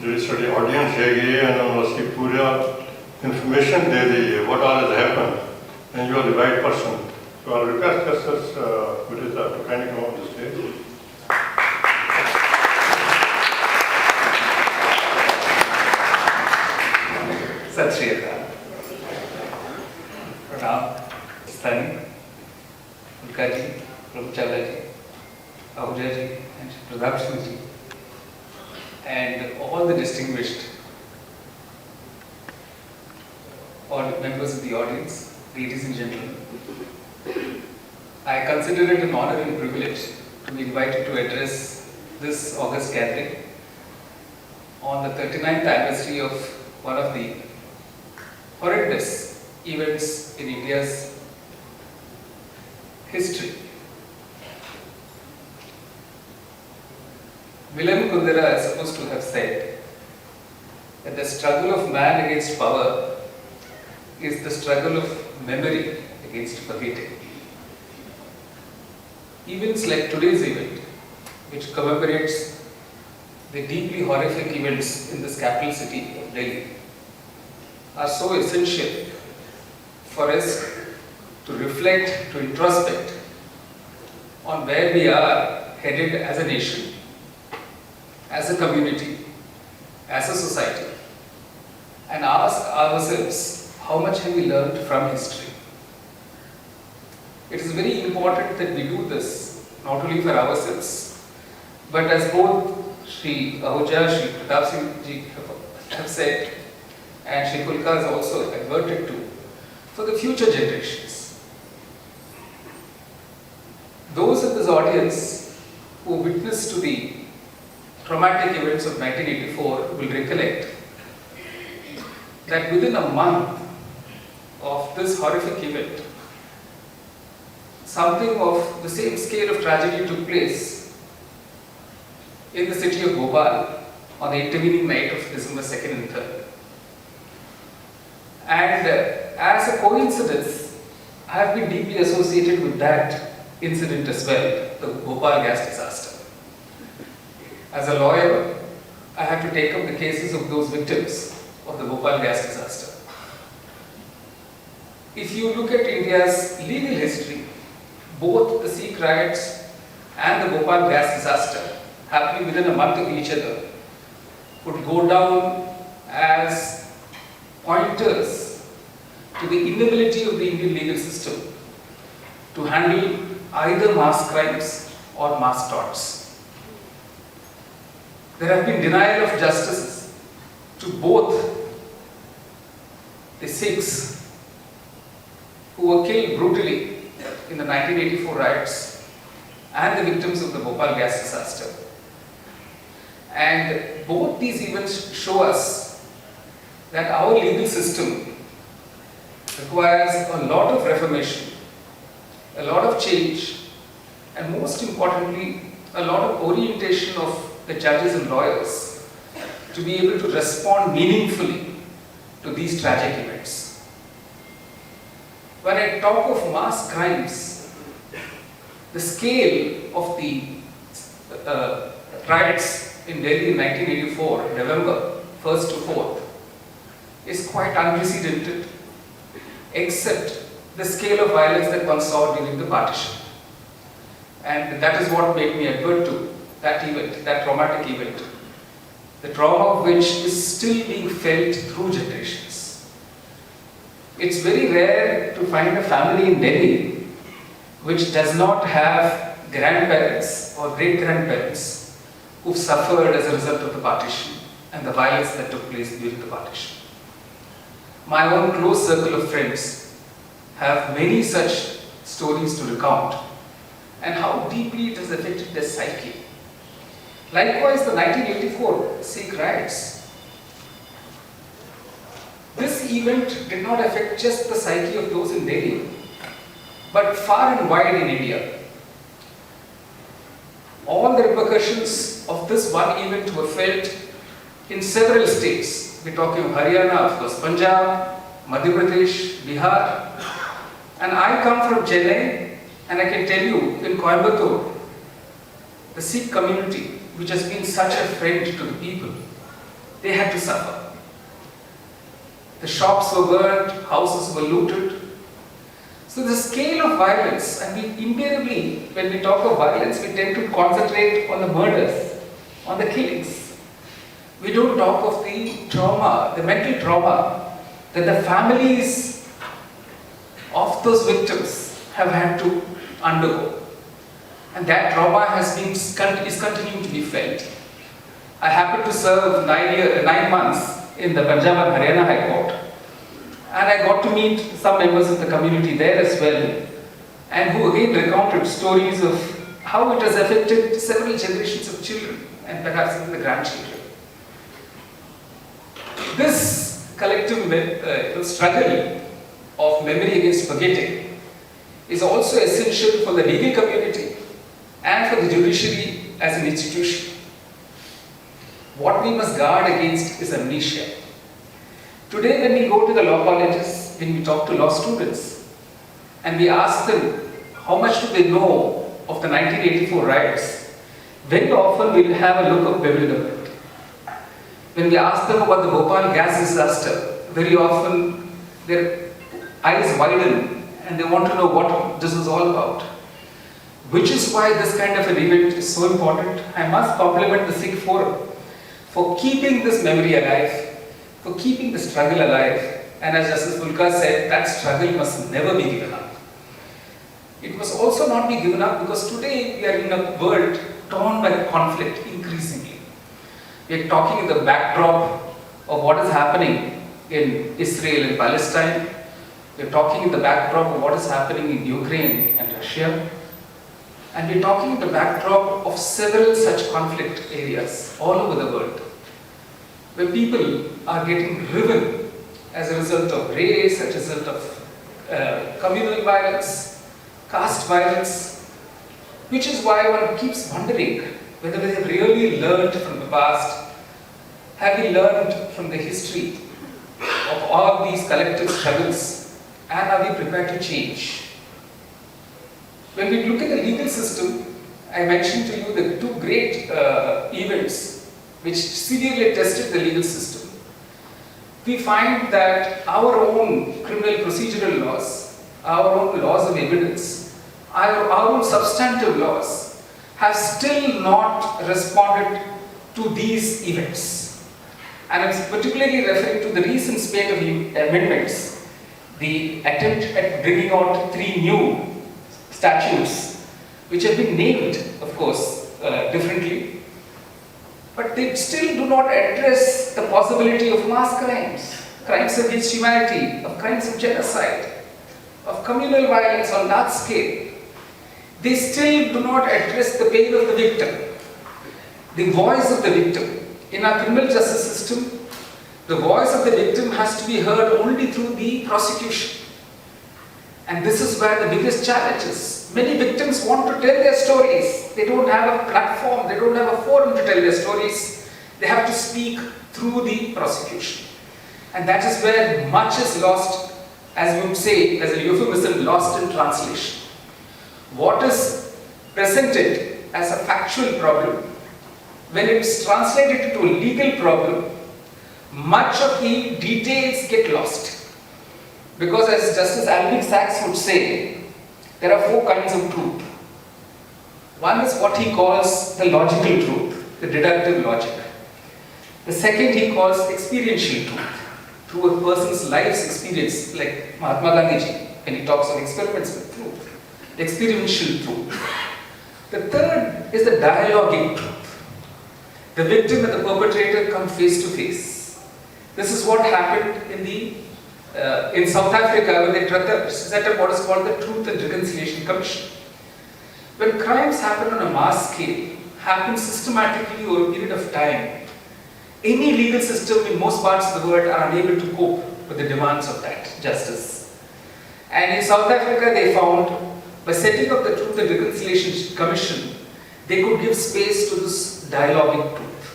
ਜਿਹੜੀ ਸਾਡੀ ਆਡੀਅנס ਹੈਗੀ ਹੈ ਉਹਨਾਂ ਨੂੰ ਅਸੀਂ ਪੂਰਾ ਇਨਫੋਰਮੇਸ਼ਨ ਦੇ ਦਈਏ what all has happened and you are the right person. So I'll request Justice Gurita to kindly come on the stage. Sat Shri Akal. Pranam, Stani, Ulka ji, Prabhu Chavla ji, Ahuja ji, and Pradap Singh ji, and all the distinguished members of the audience, ladies and gentlemen. I consider it an honor and privilege to be invited to address this August gathering on the 39th anniversary of one of the horrendous events in India's history. Milan Kundera is supposed to have said that the struggle of man against power is the struggle of memory against forgetting. Events like today's event, which commemorates the deeply horrific events in this capital city of Delhi, are so essential for us to reflect, to introspect on where we are headed as a nation, as a community, as a society, and ask ourselves how much have we learned from history. It is very important that we do this not only for ourselves, but as both Shri Ahuja, Shri Pradap Singh ji have said, and Shri Kulka has also adverted to, for the future generations. Those in this audience who witnessed to the traumatic events of 1984 will recollect that within a month of this horrific event, something of the same scale of tragedy took place in the city of Bhopal on the intervening night of December 2nd and 3rd. And as a coincidence, I have been deeply associated with that incident as well, the Bhopal gas disaster. As a lawyer, I had to take up the cases of those victims of the Bhopal gas disaster. If you look at India's legal history, both the Sikh riots and the Bhopal gas disaster happening within a month of each other would go down as pointers to the inability of the Indian legal system to handle either mass crimes or mass torts. There have been denial of justice to both the Sikhs who were killed brutally in the 1984 riots and the victims of the Bhopal gas disaster. And both these events show us that our legal system requires a lot of reformation, a lot of change, and most importantly, a lot of orientation of the judges and lawyers to be able to respond meaningfully to these tragic events. When I talk of mass crimes, the scale of the riots in Delhi in 1984, November 1st to 4th, is quite unprecedented, except the scale of violence that one saw during the partition. And that is what made me advert to that event, that traumatic event, the trauma of which is still being felt through generations. It's very rare to find a family in Delhi which does not have grandparents or great-grandparents who've suffered as a result of the partition and the violence that took place during the partition. My own close circle of friends have many such stories to recount and how deeply it has affected their psyche. Likewise, the 1984 Sikh riots. This event did not affect just the psyche of those in Delhi, but far and wide in India. All the repercussions of this one event were felt in several states. We're talking of Haryana, of course, Punjab, Madhya Pradesh, Bihar. And I come from Chennai, and I can tell you, in Coimbatore, the Sikh community, which has been such a friend to the people, they had to suffer. The shops were burned, houses were looted. So the scale of violence, and we invariably, when we talk of violence, we tend to concentrate on the murders, on the killings. We don't talk of the trauma, the mental trauma that the families of those victims have had to undergo. And that trauma is continuing to be felt. I happened to serve 9 months in the Punjab and Haryana High Court, and I got to meet some members of the community there as well, and who again recounted stories of how it has affected several generations of children and perhaps even the grandchildren. This collective struggle of memory against forgetting is also essential for the legal community and for the judiciary as an institution. What we must guard against is amnesia. Today when we go to the law colleges, when we talk to law students, and we ask them how much do they know of the 1984 riots, very often we will have a look of bewilderment. When we ask them about the Bhopal gas disaster, very often their eyes widen and they want to know what this is all about. Which is why this kind of an event is so important. I must compliment the Sikh Forum for keeping this memory alive, for keeping the struggle alive. And as Justice Fulka said, that struggle must never be given up. It must also not be given up because today we are in a world torn by conflict increasingly. We are talking in the backdrop of what is happening in Israel and Palestine. We are talking in the backdrop of what is happening in Ukraine and Russia. And we are talking in the backdrop of several such conflict areas all over the world, where people are getting riven as a result of race, as a result of communal violence, caste violence, which is why one keeps wondering whether we have really learned from the past. Have we learned from the history of all these collective struggles, and are we prepared to change? When we look at the legal system, I mentioned to you the two great events which severely tested the legal system. We find that our own criminal procedural laws, our own laws of evidence, our own substantive laws have still not responded to these events. And I'm particularly referring to the recent spate of amendments, the attempt at bringing out 3 new statutes, which have been named, of course, differently, but they still do not address the possibility of mass crimes, crimes against humanity, of crimes of genocide, of communal violence on large scale. They still do not address the pain of the victim, the voice of the victim. In our criminal justice system, the voice of the victim has to be heard only through the prosecution. And this is where the biggest challenge is. Many victims want to tell their stories. They don't have a platform, they don't have a forum to tell their stories. They have to speak through the prosecution. And that is where much is lost, as we would say, as a euphemism, lost in translation. What is presented as a factual problem, when it is translated into a legal problem, much of the details get lost. Because as Justice Alvin Sachs would say, there are 4 kinds of truth. One is what he calls the logical truth, the deductive logic. The second he calls experiential truth, through a person's life's experience, like Mahatma Gandhi when he talks of experiments with truth, the experiential truth. The third is the dialogic truth. The victim and the perpetrator come face to face. This is what happened in South Africa when they set up what is called the Truth and Reconciliation Commission. When crimes happen on a mass scale, happen systematically over a period of time, any legal system in most parts of the world are unable to cope with the demands of that justice. And in South Africa they found, by setting up the Truth and Reconciliation Commission, they could give space to this dialogic truth,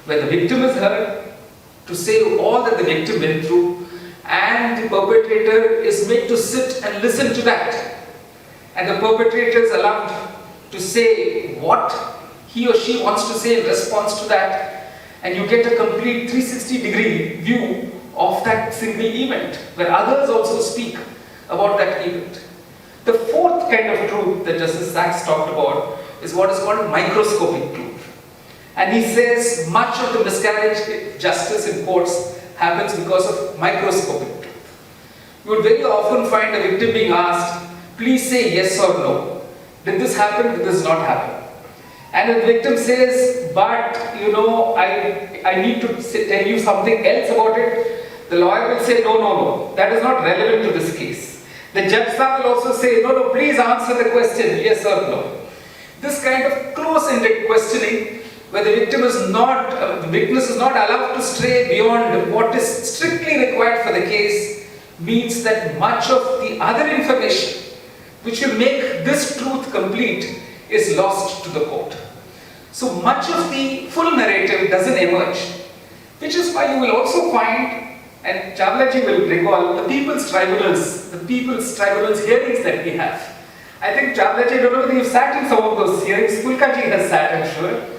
where the victim is heard to say all that the victim went through, and the perpetrator is made to sit and listen to that. And the perpetrator is allowed to say what he or she wants to say in response to that. and you get a complete 360-degree view of that single event, where others also speak about that event. The fourth kind of truth that Justice Sachs talked about is what is called microscopic truth. And he says much of the miscarriage in justice in courts happens because of microscopic truth. You would very often find a victim being asked, please say yes or no. Did this happen? Did this not happen? And the victim says, but you know, I need to tell you something else about it. The lawyer will say, no, that is not relevant to this case. The judge will also say, no, please answer the question, yes or no. This kind of close-ended questioning, where the victim is not, the witness is not allowed to stray beyond what is strictly required for the case, means that much of the other information which will make this truth complete is lost to the court. So much of the full narrative doesn't emerge, which is why you will also find, and Chavlaji will recall, the people's tribunals hearings that we have. I think Chavlaji, I don't know whether you've sat in some of those hearings, Pulkaji has sat, I'm sure.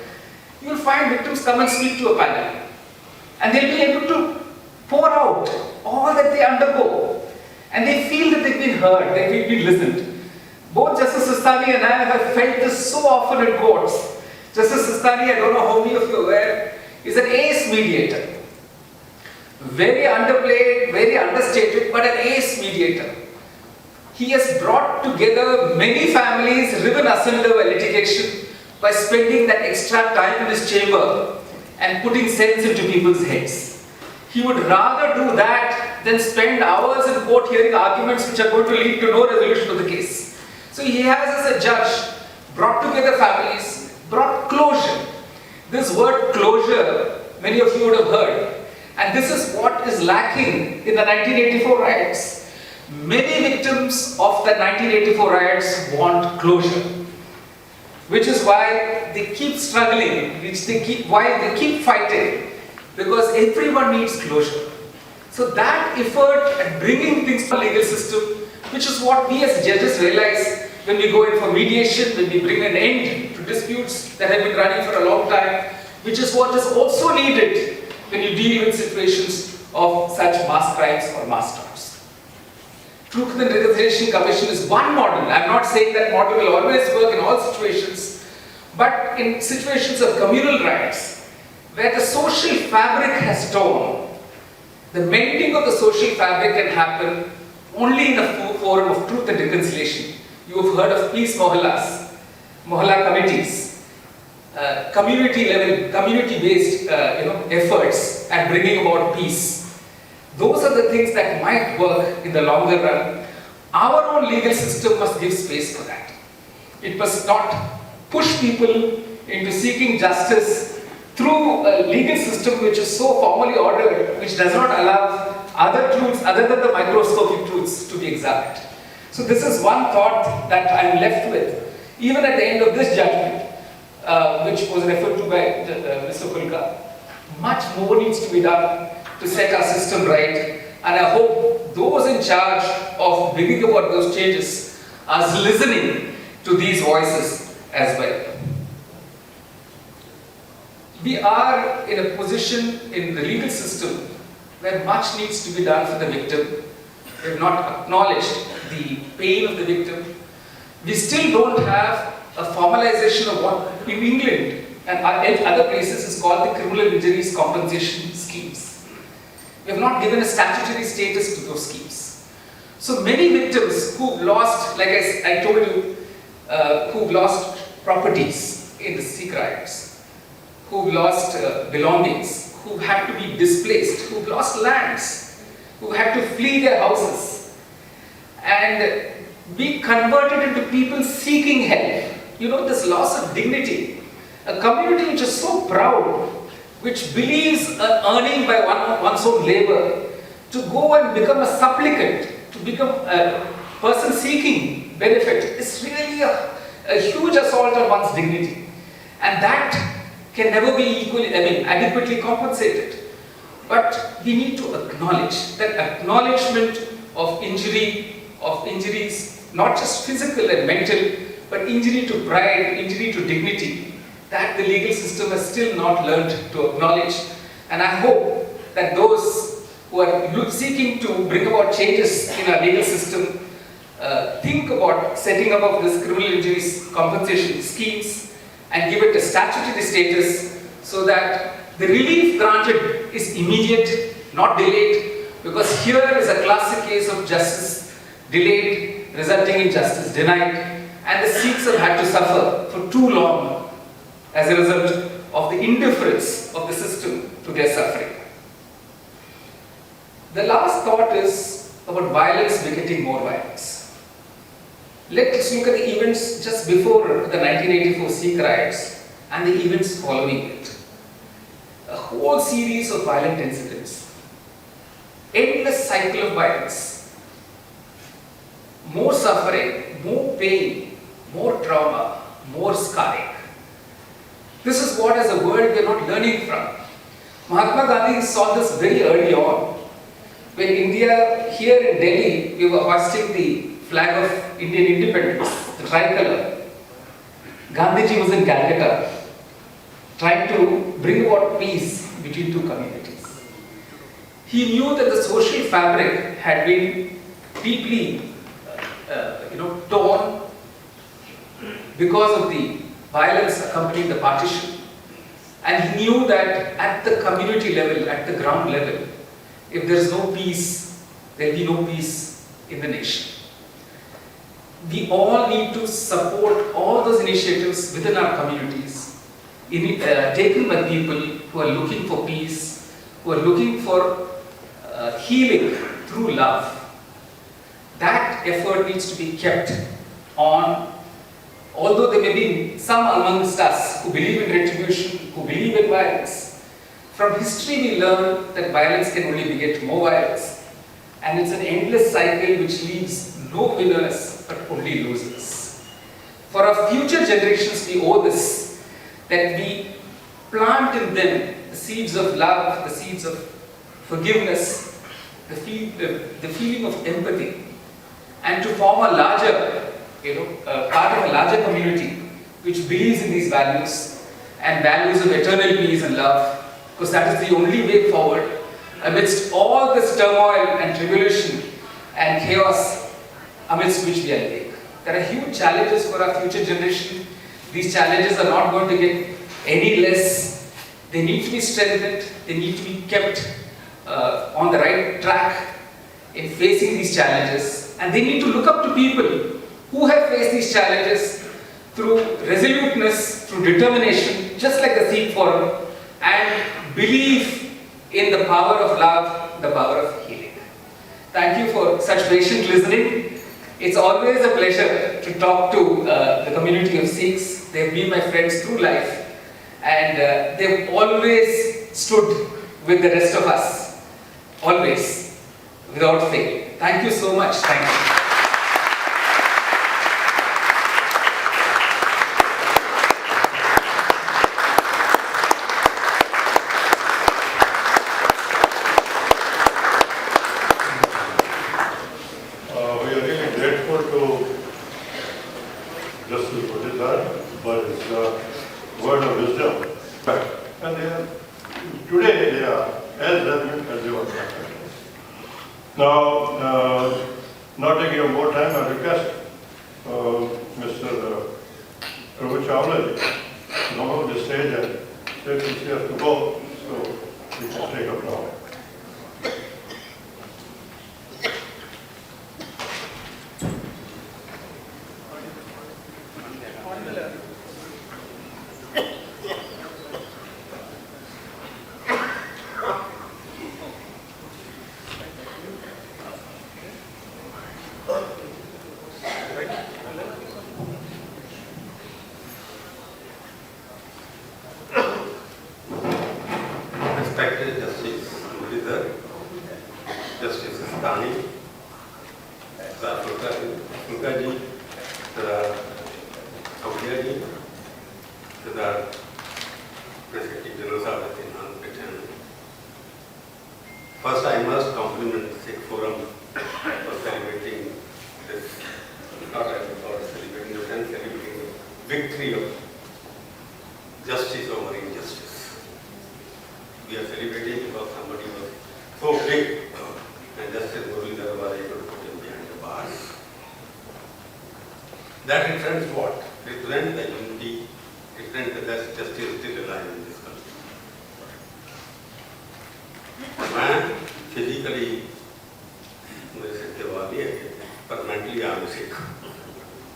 You will find victims come and speak to a panel, and they'll be able to pour out all that they undergo, and they feel that they've been heard, they've been listened. Both Justice Sistani and I have felt this so often in courts. Justice Sistani, I don't know how many of you are aware, is an ace mediator. Very underplayed, very understated, but an ace mediator. He has brought together many families riven asunder by litigation by spending that extra time in his chamber and putting sense into people's heads. He would rather do that than spend hours in court hearing arguments which are going to lead to no resolution of the case. So he has, as a judge, brought together families, brought closure. This word closure, many of you would have heard. And this is what is lacking in the 1984 riots. Many victims of the 1984 riots want closure, which is why they keep struggling, why they keep fighting, because everyone needs closure. So that effort at bringing things to the legal system, which is what we as judges realize when we go in for mediation, when we bring an end to disputes that have been running for a long time, which is what is also needed when you deal with situations of such mass crimes or mass torts. Truth and Reconciliation Commission is one model. I'm not saying that model will always work in all situations, but in situations of communal rights, where the social fabric has torn, the mending of the social fabric can happen only in a forum of truth and reconciliation. You have heard of peace mohallas, mohalla committees, community level, community-based efforts at bringing about peace. Those are the things that might work in the longer run. Our own legal system must give space for that. It must not push people into seeking justice through a legal system which is so formally ordered, which does not allow other truths other than the microscopic truths to be examined. So this is one thought that I am left with, even at the end of this judgment, which was referred to by Mr. Kulka. Much more needs to be done to set our system right, and I hope those in charge of bringing about those changes are listening to these voices as well. We are in a position in the legal system where much needs to be done for the victim. We have not acknowledged the pain of the victim. We still don't have a formalization of what in England and other places is called the criminal injuries compensation schemes. We have not given a statutory status to those schemes. So many victims who've lost, like I told you, who've lost properties in the Sikh riots, who've lost belongings, who had to be displaced, who've lost lands, who had to flee their houses, and be converted into people seeking help. You know, this loss of dignity. A community which is so proud, which believes earning by one's own labor, to go and become a supplicant, to become a person seeking benefit, is really a huge assault on one's dignity. And that can never be adequately compensated. But we need to acknowledge that acknowledgement of injuries, not just physical and mental, but injury to pride, injury to dignity, that the legal system has still not learned to acknowledge. And I hope that those who are seeking to bring about changes in our legal system think about setting up this criminal injuries compensation schemes and give it a statutory status so that the relief granted is immediate, not delayed, because here is a classic case of justice delayed, resulting in justice denied, and the Sikhs have had to suffer for too long as a result of the indifference of the system to their suffering. The last thought is about violence begetting more violence. Let's look at the events just before the 1984 Sikh riots and the events following it. A whole series of violent incidents, endless cycle of violence, more suffering, more pain, more trauma, more scarring. This is what as a world we are not learning from. Mahatma Gandhi saw this very early on. When India, here in Delhi, we were hoisting the flag of Indian independence, the tricolor. Gandhiji was in Calcutta, trying to bring about peace between two communities. He knew that the social fabric had been deeply torn because of the violence accompanying the partition. And he knew that at the community level, at the ground level, if there is no peace, there will be no peace in the nation. We all need to support all those initiatives within our communities, taken by people who are looking for peace, who are looking for healing through love. That effort needs to be kept on. Although there may be some amongst us who believe in retribution, who believe in violence, from history we learn that violence can only beget more violence. And it's an endless cycle which leaves no winners but only losers. For our future generations we owe this, that we plant in them the seeds of love, the seeds of forgiveness, the feeling of empathy, and to form a larger part of a larger community which believes in these values and values of eternal peace and love, because that is the only way forward amidst all this turmoil and tribulation and chaos amidst which we are living. There are huge challenges for our future generation. These challenges are not going to get any less. They need to be strengthened. They need to be kept on the right track in facing these challenges. And they need to look up to people who have faced these challenges through resoluteness, through determination, just like the Sikh Forum, and believe in the power of love, the power of healing. Thank you for such patient listening. It's always a pleasure to talk to the community of Sikhs. They've been my friends through life, and they've always stood with the rest of us, always, without fail. Thank you so much. Thank you. First, I must compliment the Sikh Forum for celebrating this, not celebrating the victory of justice over injustice. We are celebrating because somebody was so big and Justice Muralidhar was able to put him behind the bars. That represents what? Represents the unity, represents that justice is still alive in this country. Man, physically, मेरे से त्योहार नहीं है, पर mentally I am Sikh.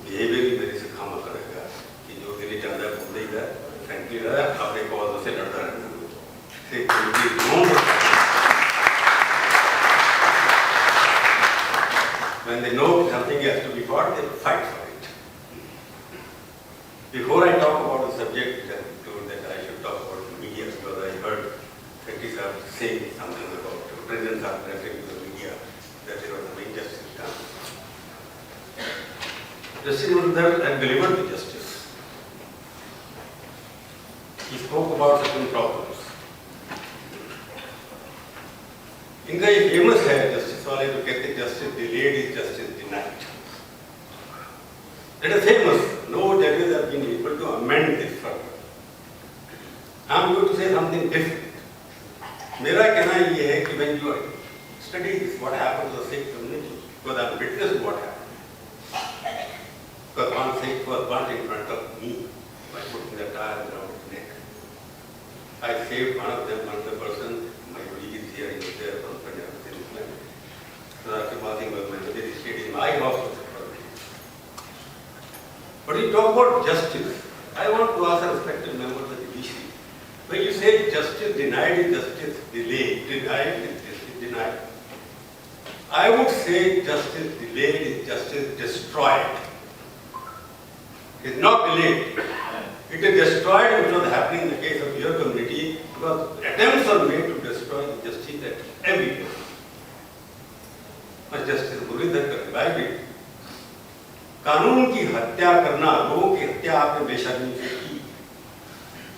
Behavior मेरे से खामा करेगा कि जो दिल्ली जाता है बोल देगा, frankly रहा है, अपने कौज़ों से लड़ता रहता है. Sikh unity is known. When they know something has to be fought, they fight for it. Before I talk about the subject, I told that I should talk about the media because I heard Secretary Sahib saying something about President Sahib referring to the media that there was some injustice done. Justice Muralidhar had delivered the justice. He spoke about certain problems. इनका ये famous है justice वाले जो कहते हैं justice delayed is justice denied. It is famous. No judges have been able to amend this further. I am going to say something different. मेरा कहना ये है कि when you study this, what happened to the Sikh community, because I have witnessed what happened. Because one Sikh was burnt in front of me by putting the tire around his neck. I saved one of them, one other person. My colleague is here, he was there from Punjabi. So after passing was my mother stayed in my house. But you talk about justice. I want to ask a respected member of the judiciary. When you say justice denied is justice delayed, denied is justice denied, I would say justice delayed is justice destroyed. It's not delayed. It is destroyed, which was happening in the case of your community, because attempts are made to destroy the justice at every place. But Justice Muralidhar revived it. कानून की हत्या करना, लोगों की हत्या आपने बेशर्मी से की,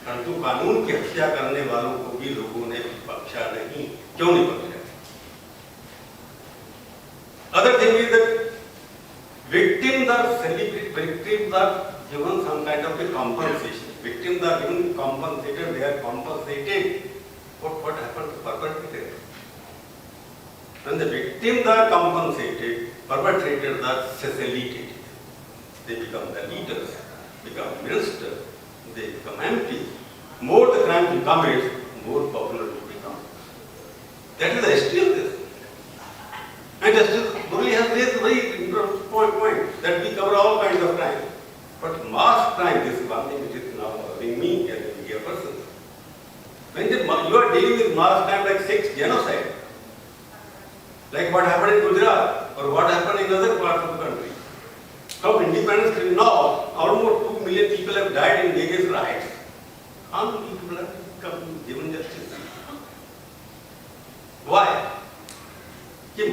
परंतु कानून की हत्या करने वालों को भी लोगों ने बख्शा नहीं. क्यों नहीं बख्शा? Other thing is that victims are celebrated, victims are given some kind of a compensation. Victims are given compensated, they are compensated. What happened to perpetrators? When the victims are compensated, perpetrators are facilitated. They become the leaders, become ministers, they become MPs. More the crime you commit, more popular you become. That is the history of this. And Justice Murali has raised a very important point that we cover all kinds of crime. But mass crime, this is one thing which is now bothering me as a media person. When you are dealing with mass crime like Sikh genocide, like what happened in Gujarat or what happened in other parts of the country. From independence till now, almost 2 million people have died in various riots. How many people have given justice? Why?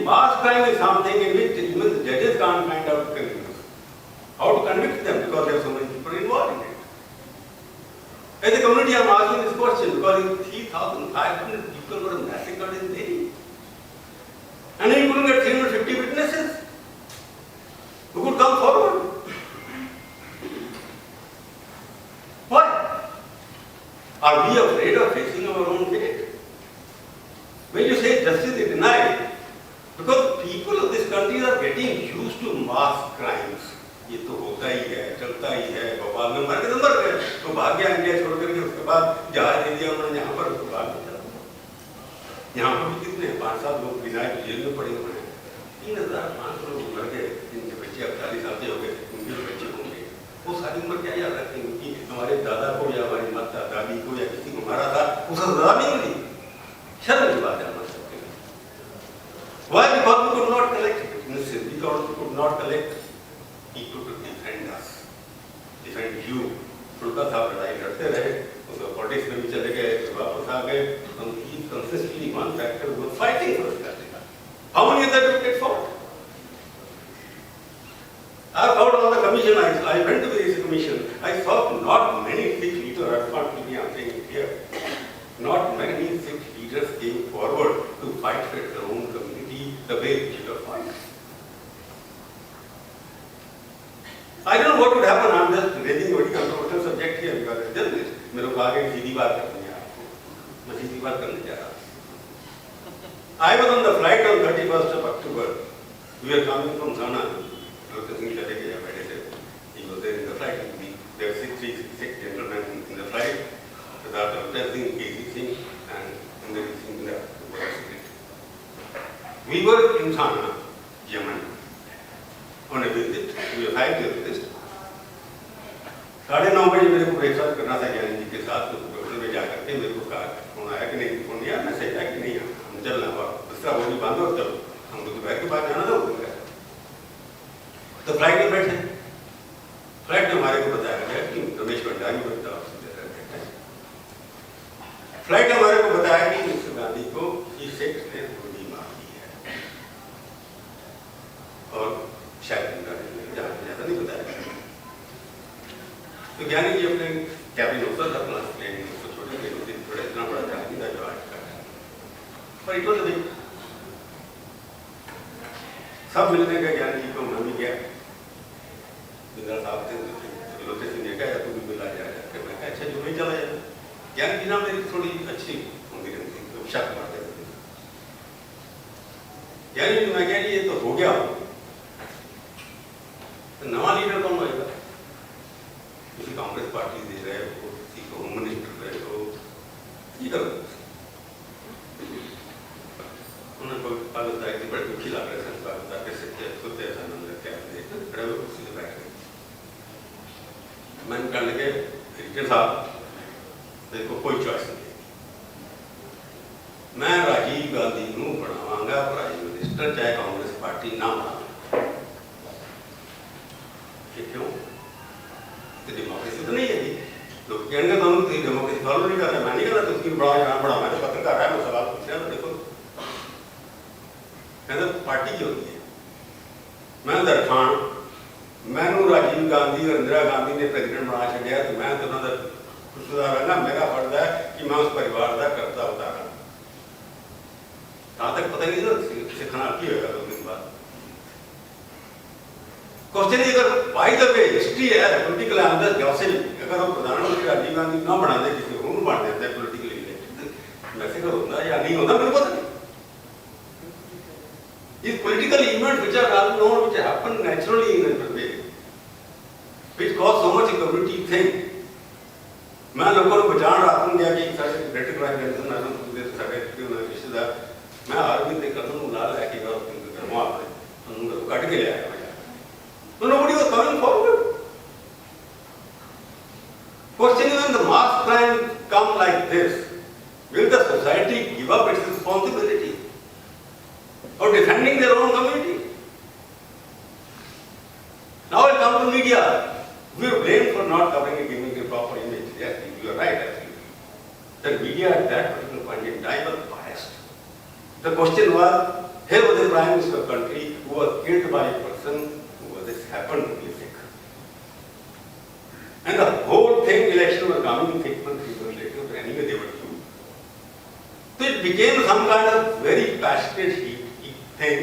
Mass crime is something in which even the judges can't find out criminals. How to convict them because there are so many people involved in it. As a community, I am asking this question because 3,500 people were massacred in Delhi. And then you couldn't get 350 witnesses who could come forward. Why? Are we afraid of facing our own fate? When you say justice is denied, because people of this country are getting used to mass crimes. ये तो होता ही है, चलता ही है, भोपाल में मर गए, तो भाग गया इंडिया छोड़ करके, उसके बाद जहाज दे दिया उन्होंने यहाँ पर, उसको भाग गया. यहाँ पर भी कितने 5-7 लोग बिना जेल में पड़े हुए हैं. 3,500 लोग मर गए, जिनके बच्चे अब 40 साल के हो गए, उनके बच्चे होंगे. वो सारी उम्र क्या याद रखेंगे कि हमारे दादा को या हमारी माता दादी को या किसी को मारा था, उसे सजा नहीं मिली. शर्म की बात है हमारे सबके लिए. Why? Because we could not collect witnesses, because we could not collect people to defend us, defend you. फुल्का साहब लड़ाई लड़ते रहे, उसको पॉलिटिक्स में भी चले गए, फिर वापस आ गए. हम consistently one factor was fighting for this country. How many of them did get fought? I fought on the commission. I went to the commission. I saw not many Sikh leaders. Unfortunately, I am saying it here. Not many Sikh leaders came forward to fight for their own community the way we were fighting. I don't know what would happen. I am just raising a very controversial subject here because I did this. मेरे I was on the flight on 31st of October. We were coming from Sana. Dr. Singh Chadeke, he was there in the flight with me. There were six gentlemen in the flight. Dr. Singh, KC Singh, and the Singh. We were in Sana, Yemen, on a visit. We were 5 days visit. 9:30 बजे मेरे को breakfast करना था ज्ञानी जी के साथ, तो hotel में जाकर के मेरे को कहा फोन आया कि नहीं, फोन आया, मैसेज आया कि नहीं, हम चलना हुआ, दूसरा वो भी बांधो, चलो हमको दोपहर के बाद जाना था उनका। तो फ्लाइट में बैठे, फ्लाइट में हमारे को बताया गया कि रमेश भंडारी बैठा है। फ्लाइट में हमारे को बताया कि मिस्टर गांधी को इस सिक्स ने गोली मार दी है, और शायद ज्यादा नहीं बताया। तो ज्ञानी जी अपने कैबिन ऑफिसर था, अपना प्लेन उसको छोटे प्लेन होती थोड़ा इतना बड़ा चाहती था जो आज का, पर इट वाज अ बिग। सब मिलने का ज्ञानी जी को मैं भी गया, बिंदर साहब थे, लोटे से देखा या तू भी मिला जाएगा, मैं कहा अच्छा जो नहीं चला जाएगा। ज्ञानी जी ना मेरी थोड़ी अच्छी होंगी रहती, तो शक मारते रहते। ज्ञानी जी मैं कह ये तो हो गया, तो नवा लीडर कौन होगा? किसी कांग्रेस पार्टी दे रहे हो, किसी को होम मिनिस्टर रहे हो, ये करो। उन्होंने कोई पाकिस्तान की बड़ी दुखी लग रहे थे, पाकिस्तान के सच्चे सोते ऐसा नंबर क्या देखते खड़े हुए कुर्सी पे बैठ गए। मैंने कहा लगे रिचर्ड साहब, तेरे को कोई चॉइस नहीं, मैं राजीव गांधी को बनावांगा प्राइम मिनिस्टर, चाहे कांग्रेस पार्टी ना बना। क्यों? डेमोक्रेसी तो नहीं है, लोग कहेंगे तो हम डेमोक्रेसी फॉलो नहीं कर रहे, मैं नहीं कर रहा, तो उसकी बड़ा मैं तो पत्रकार है, मैं सवाल पूछ रहा हूँ, देखो कहते पार्टी की होती है। मैं दरखान, मैनू राजीव गांधी और इंदिरा गांधी ने प्रेसिडेंट बना छड़िया, तो मैं तो उन्होंने खुशदार है ना, मेरा फर्ज है कि मैं उस परिवार का कर्ता उतारा। कहाँ तक पता नहीं था, सिखना की होगा 2 दिन बाद। क्वेश्चन अगर बाय द वे हिस्ट्री है, पॉलिटिकल एनालिसिस गॉसिप, अगर वो प्रधानमंत्री राजीव गांधी ना बना दे, किसी को बना देते हैं पॉलिटिकल इलेक्टेड, वैसे का होता है या नहीं होता मेरे को पता नहीं। These political events which are well known, which happen naturally in a way, which cause so much community thing. मैं लोगों को बचान रहा हूँ क्या कि सारे ग्रेटर क्राइम जंक्शन ना तो सारे रिश्तेदार, मैं आर्मी देख रहा हूँ लाल है कि वहाँ पर काट के ले आया। So nobody was coming forward. Question is, when the mass crime come like this, will the society give up its responsibility of defending their own community? Now I come to media. We are blamed for not covering and giving a proper image. Yes, you are right, actually. The media at that particular point in time was biased. The question was, here was the Prime Minister of the country who was killed by a person who was this happened to be a Sikh. And the whole thing, election was coming 6 months, 3 months later, but anyway they were through. So it became some kind of very passionate thing.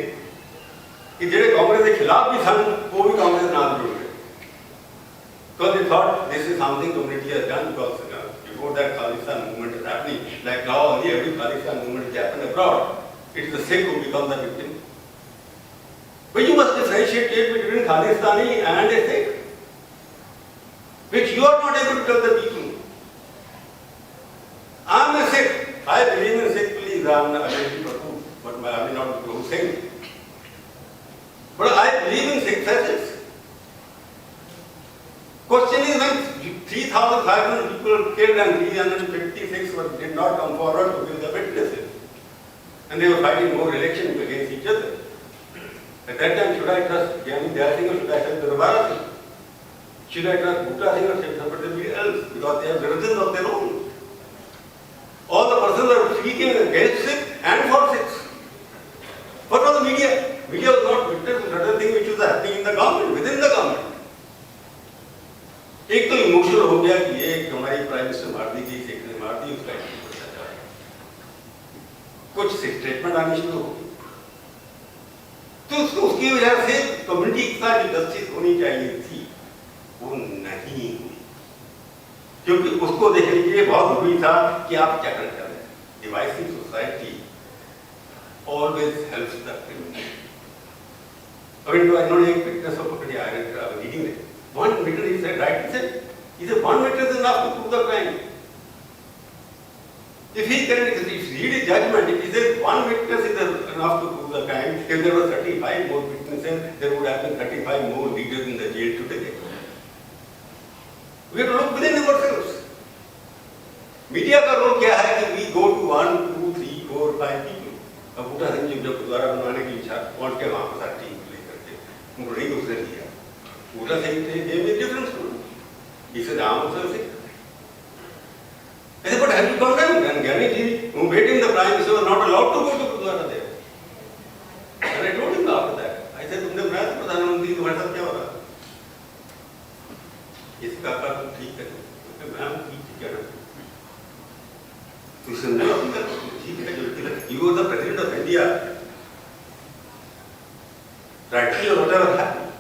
कि जेडे कांग्रेस के खिलाफ भी सन वो भी कांग्रेस नाम जुड़ गए, because they thought this is something community has done, because before that Khalistan movement is happening, like now only every Khalistan movement which happened abroad, it is the Sikh who become the victim. But you must differentiate between Khalistani and a Sikh, which you are not able to tell the people. I am a Sikh, I believe in Sikh beliefs, I am not against Prabhu, but I may not be saying. But I believe in Sikh ethics. Question is, when 3,500 people killed and 356 did not come forward to give the witnesses, and they were fighting more elections against each other. At that time, should I trust Gyani Dayal Singh or should I trust Darbara Singh? Should I trust Bhutta Singh or should somebody else? Because they have religions of their own. All the persons are speaking against Sikh and for Sikhs. What was the media? Media was not witness to certain things which was happening in the government, within the government. एक तो emotional हो गया कि ये हमारी prime minister मार दी गई, सिख ने मार दी, उसका कुछ स्टेटमेंट आनी शुरू हो गई, तो उसकी वजह से कम्युनिटी के साथ जो जस्टिस होनी चाहिए थी वो नहीं हुई, क्योंकि उसको देखने के लिए बहुत जरूरी था कि आप क्या कर रहे हैं। Divisive society always helps the criminal. I mean, I know a witness of I was reading it. One witness, he said, right, he said, one witness is enough to prove the crime. If he read a judgment, if he says one witness is enough to prove the crime, if there were 35 more witnesses, there would have been 35 more leaders in the jail today. We have to look within ourselves. Media का role क्या है कि we go to 1, 2, 3, 4, 5 people. अब बूटा सिंह जब गुरुद्वारा बनवाने की इच्छा पहुंच के वहाँ पर सारी टीम प्ले करके उनको नहीं उसने दिया. बूटा सिंह थे gave me a different story. He said, I'm also a Sikh. I said, but have you condemned? And Gyani ji, who made him the prime minister, was not allowed to go to Gurdwara there. And I told him after that. I said, तुमने बनाया था प्रधानमंत्री, तुम्हारे साथ क्या हो रहा? इसका का तुम ठीक है. मैं ठीक क्या ना? You were the president of India. Rightly or whatever happened.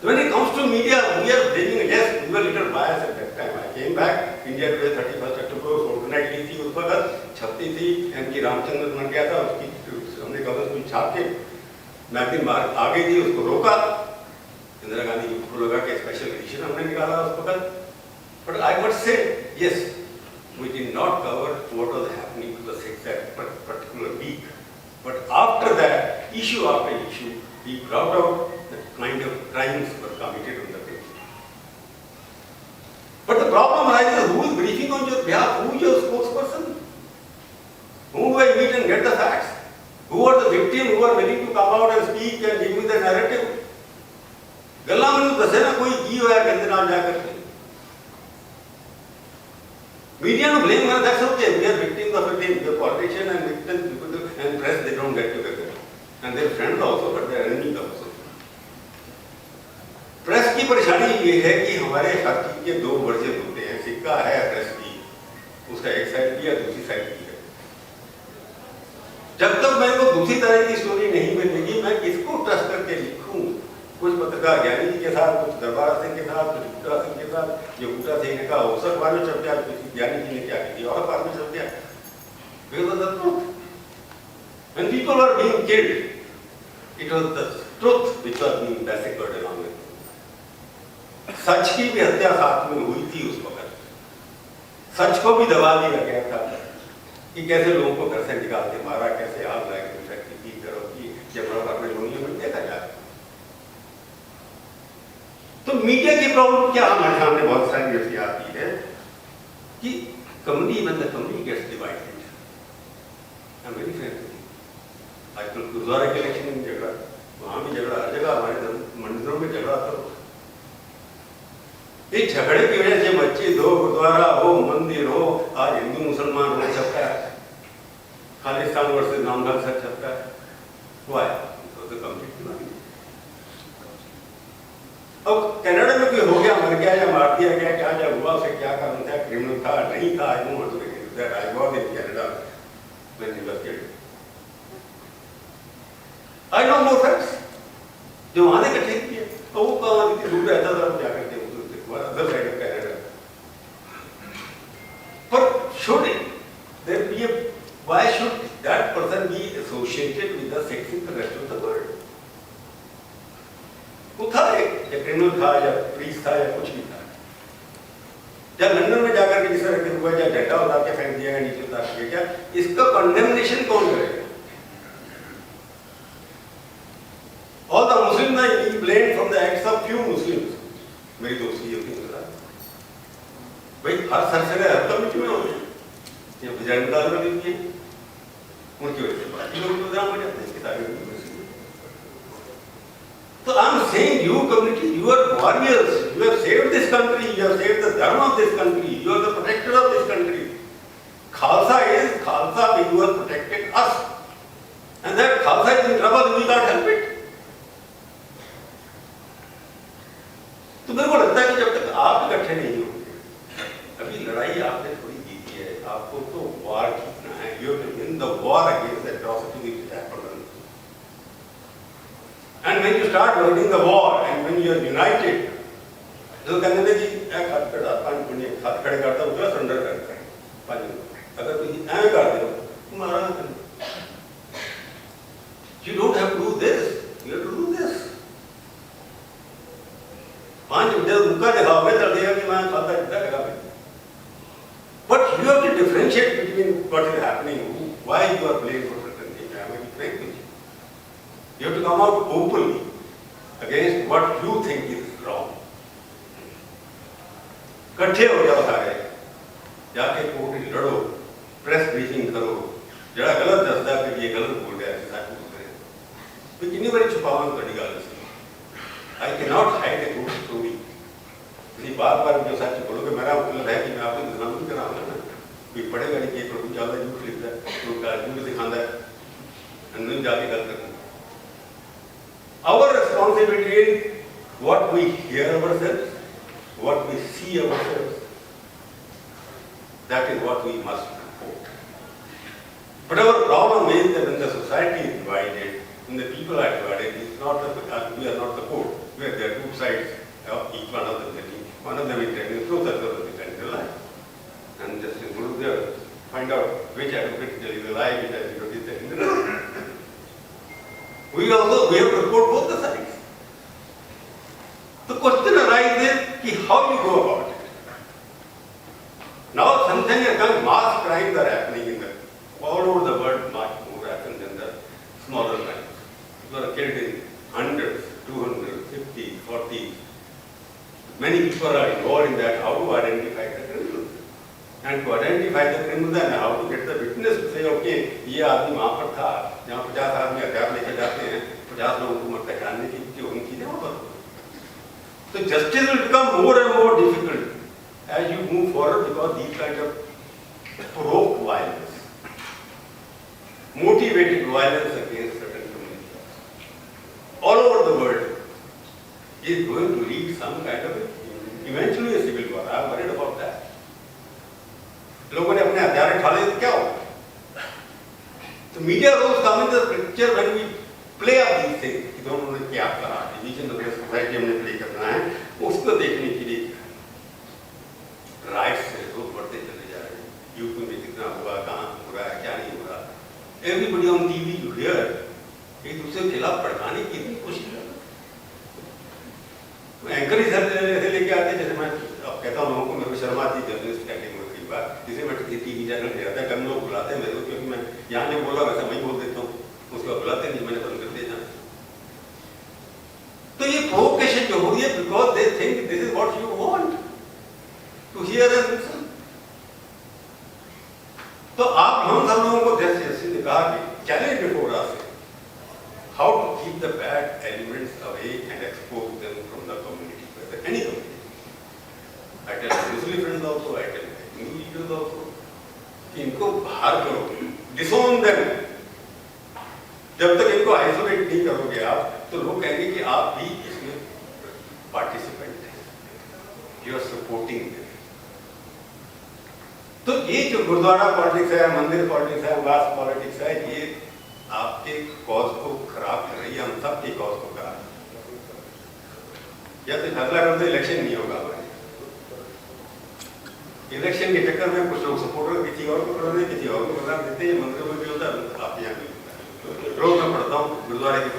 When it comes to media, we are blaming, yes, we were a little biased at that time. I came back, India Today 31st October, fortnight ली थी उस वक्त, छपती थी, M.K. Ramachandran मर गया था, उसकी हमने गवर्नमेंट में छाप के मैगजीन बाहर आ गई थी, उसको रोका, इंदिरा गांधी को लगा कि स्पेशल एडिशन हमने निकाला उस वक्त. But I would say, yes, we did not cover what was happening to the Sikhs that particular week. But after that, issue after issue, we brought out the kind of crimes were committed on the day. But the problem arises, who is briefing on your behalf? Who is your spokesperson? Whom do I meet and get the facts? Who are the victims who are willing to come out and speak and give me the narrative? गल्ला मैंने दसे ना कोई की होया कहते ना जा करके. Media no blame, that's okay. We are victims of a thing. The politician and victims and press, they don't get together. And their friends also, but their enemies also. Press की परेशानी ये है कि हमारे हर चीज के दो वर्जन होते हैं. सिक्का है प्रेस की, उसका एक साइड भी है, दूसरी साइड भी है. जब तक मेरे को दूसरी तरह की स्टोरी नहीं मिलेगी, मैं किसको ट्रस्ट करके लिखूं? कुछ पत्रकार ज्ञानी जी के साथ, कुछ दरबार सिंह के साथ, कुछ बूटा सिंह के साथ. जो बूटा सिंह ने कहा औसत अखबार में छप गया, ज्ञानी जी ने क्या की और अखबार में छप गया. Because of the truth. When people were being killed, it was the truth which was being massacred along with. सच की भी हत्या साथ में हुई थी उस वक्त. सच को भी दबा दिया गया था कि कैसे लोगों को घर से निकाल के मारा, कैसे आग लगा फैक्ट्री की करो की जब अपने लोगों में देखा जाए. तो मीडिया की प्रॉब्लम क्या हमारे सामने बहुत सारी ऐसी आती है कि community when the community gets divided. I'm very frank. आजकल गुरुद्वारा के इलेक्शन में झगड़ा, वहाँ भी झगड़ा, हर जगह हमारे मंदिरों में झगड़ा. तो इस झगड़े की वजह से मस्जिद हो, गुरुद्वारा हो, मंदिर हो, आज हिंदू मुसलमान हो सकता है, खालिस्तान वर्सेस नॉन सर सकता है. Why? Because the community. अब कनाडा में कोई हो गया, मर गया या मार दिया गया, क्या जब हुआ, उसे क्या कारण था, क्रिमिनल था, नहीं था. I don't want to get into that. I was in Canada when he was killed. I know more facts. जो वहाँ ने इकट्ठे किए, तो वो कहाँ इतनी दूर रहता था, क्या करते हैं other side of Canada. But should there be a, why should that person be associated with the Sikhs in the rest of the world? वो था एक, या क्रिमिनल था, या प्रीस्ट था, या कुछ भी था. जब लंदन में जाकर के जिस तरह के हुआ, या झंडा उतार के फेंक दिया गया, नीचे उतार के क्या, इसका कंडेमनेशन कौन करेगा? All the Muslims are being blamed from the acts of few Muslims. मेरी दोस्ती होती है भाई, हर सरसरे हर कमिटी में होते हैं, ये विजयनदार में भी है, उनकी वजह से बाकी लोग बदनाम हो जाते हैं किताबें की वजह से. तो I am saying you community, you are warriors, you have saved this country, you have saved the dharma of this country, you are the protector of this country. Khalsa is Khalsa, you have protected us, and that Khalsa is in trouble, we can't help it. तो मेरे को लगता है कि जब तक आप इकट्ठे नहीं होंगे, अभी लड़ाई आपने थोड़ी जीती है, आपको तो वार जीतना है. You have to win the war against the atrocity which happened. And when you start winning the war and when you are united, जो कहने लगे कि एक हाथ खड़ा, पांच पुण्य हाथ खड़े करता है, उसका सरेंडर करता है. पांच अगर तुम ऐसे कर दो, तुम्हारा what is happening, why you are blamed for certain things. I am very frank with you. You have to come out openly against what you think is wrong. इकट्ठे हो जाओ सारे, जाके कोर्ट में लड़ो, प्रेस ब्रीफिंग करो, जरा गलत दसदा कि ये गलत बोल रहा है, सच बोल रहे हैं। तो कितनी बड़ी छुपावन कड़ी गल है। I cannot hide a good story. इसी बार जो सच बोलोगे मेरा मतलब है कि मैं आपको बदनाम नहीं कराऊंगा ना। कोई पढ़ेगा नहीं कि प्रभु ज्यादा झूठ लिखता है, तो झूठ दिखाता है, नहीं जाके गल करना। Our responsibility is what we hear ourselves, what we see ourselves. That is what we must report. But our problem is that when the society is divided, when the people are divided, it's not we are not the court. Where there are two sides, each one of them telling, one of them is telling the truth, the other is telling the lie. And just go there, find out which advocate is telling the lie, which advocate is telling the truth. We have to report both the sides. The question arises कि how you go about it. Now something like mass crimes are happening in the all over the world, much more happen than the smaller crimes. People are killed in hundreds, 200, 50, 40. Many people are involved in that. How to identify the criminals? And to identify the criminal, then how to get the witness to say, okay, ये आदमी वहाँ पर था, जहाँ 50 आदमी हथियार लेके जाते हैं, 50 लोगों को मरते जानने की उनकी जगह पर। So justice will become more and more difficult as you move forward because these kinds of provoked violence, motivated violence against certain communities all over the world is going to lead some kind of eventually a civil war. I am worried about that. लोगों ने अपने हथियार उठा लिए तो क्या होगा? So media roles come into the picture when we play up these things. कि दोनों ने क्या कहा, डिवीजन ऑफ सोसाइटी हमने प्ले करना है, उसको देखने के लिए राइट्स से लोग बढ़ते चले जा रहे हैं. यूपी में कितना हुआ, कहाँ हो रहा है, क्या नहीं हो रहा. Everybody on TV you hear एक दूसरे के खिलाफ भड़काने की इतनी कोशिश कर रहे हैं. एंकर ऐसे लेके आते जैसे मैं अब कहता हूँ लोगों को मेरे को शर्म आती है जर्नलिस्ट कैटेगरी की बात, जिसे मैं टीवी चैनल पे आता है, कम लोग बुलाते हैं मेरे को क्योंकि मैं यहाँ जो बोला वैसा मैं बोल देता हूँ, उसको बुलाते नहीं, मैंने बंद कर दिया. तो ये प्रोवोकेशन जो हो रही है because they think this is what you want to hear and listen. तो आप हम सब लोगों को जैसे ने कहा कि challenge before us how to keep the bad elements away and expose them from the community, any community. I tell Muslim friends also, I tell Hindu leaders also, कि इनको बाहर करो, disown them. जब तक इनको आइसोलेट नहीं करोगे आप, तो लोग कहेंगे कि आप भी इसमें पार्टिसिपेंट हैं, यू आर सपोर्टिंग देम. तो ये जो गुरुद्वारा पॉलिटिक्स है, मंदिर पॉलिटिक्स है, वास पॉलिटिक्स है, ये आपके कॉज को खराब कर रही है, हम सबके कॉज को खराब. या तो फैसला कर दो इलेक्शन नहीं होगा हमारे. इलेक्शन के चक्कर में कुछ लोग सपोर्टर किसी और को कर किसी और को बदनाम देते हैं. मंदिरों में भी होता है, आप यहाँ भी होता है. रोज मैं पढ़ता हूँ गुरुद्वारे के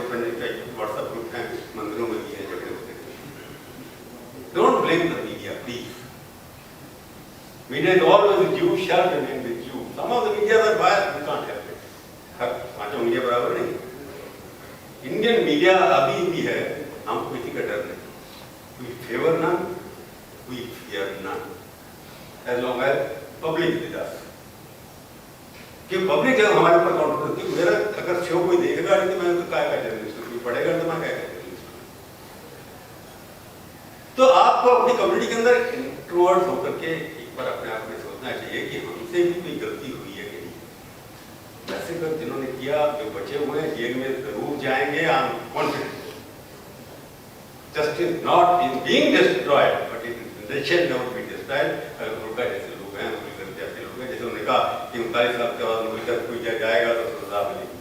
व्हाट्सएप ग्रुप हैं, मंदिरों में भी है, झगड़े होते हैं. Don't blame the media please. Media is always you shall remain with you. Some of the media are biased, we can't help it. हर पांचों मीडिया बराबर नहीं. इंडियन मीडिया अभी भी है, हमको किसी का डर नहीं. We favour none, we fear none, as long as public with us. कि पब्लिक जब हमारे ऊपर काउंटर करती है, मेरा अगर शो कोई देखेगा नहीं तो मैं तो क्या जर्नलिस्ट, कोई पढ़ेगा तो मैं क्या जर्नलिस्ट. तो आपको अपनी कम्युनिटी के अंदर इंट्रोवर्ट होकर के एक बार अपने आप में सोचना चाहिए कि हमसे भी कोई गलती हुई है कि नहीं. वैसे कर जिन्होंने किया, जो बचे हुए हैं जेल में जरूर जाएंगे. I am confident. Justice not in being destroyed but in nation not be destroyed. उनका जैसे लोग हैं, जैसे लोग हैं, जैसे उन्होंने कहा कि 39 साल के बाद मुल्क कोई जाएगा तो सजा मिलेगी.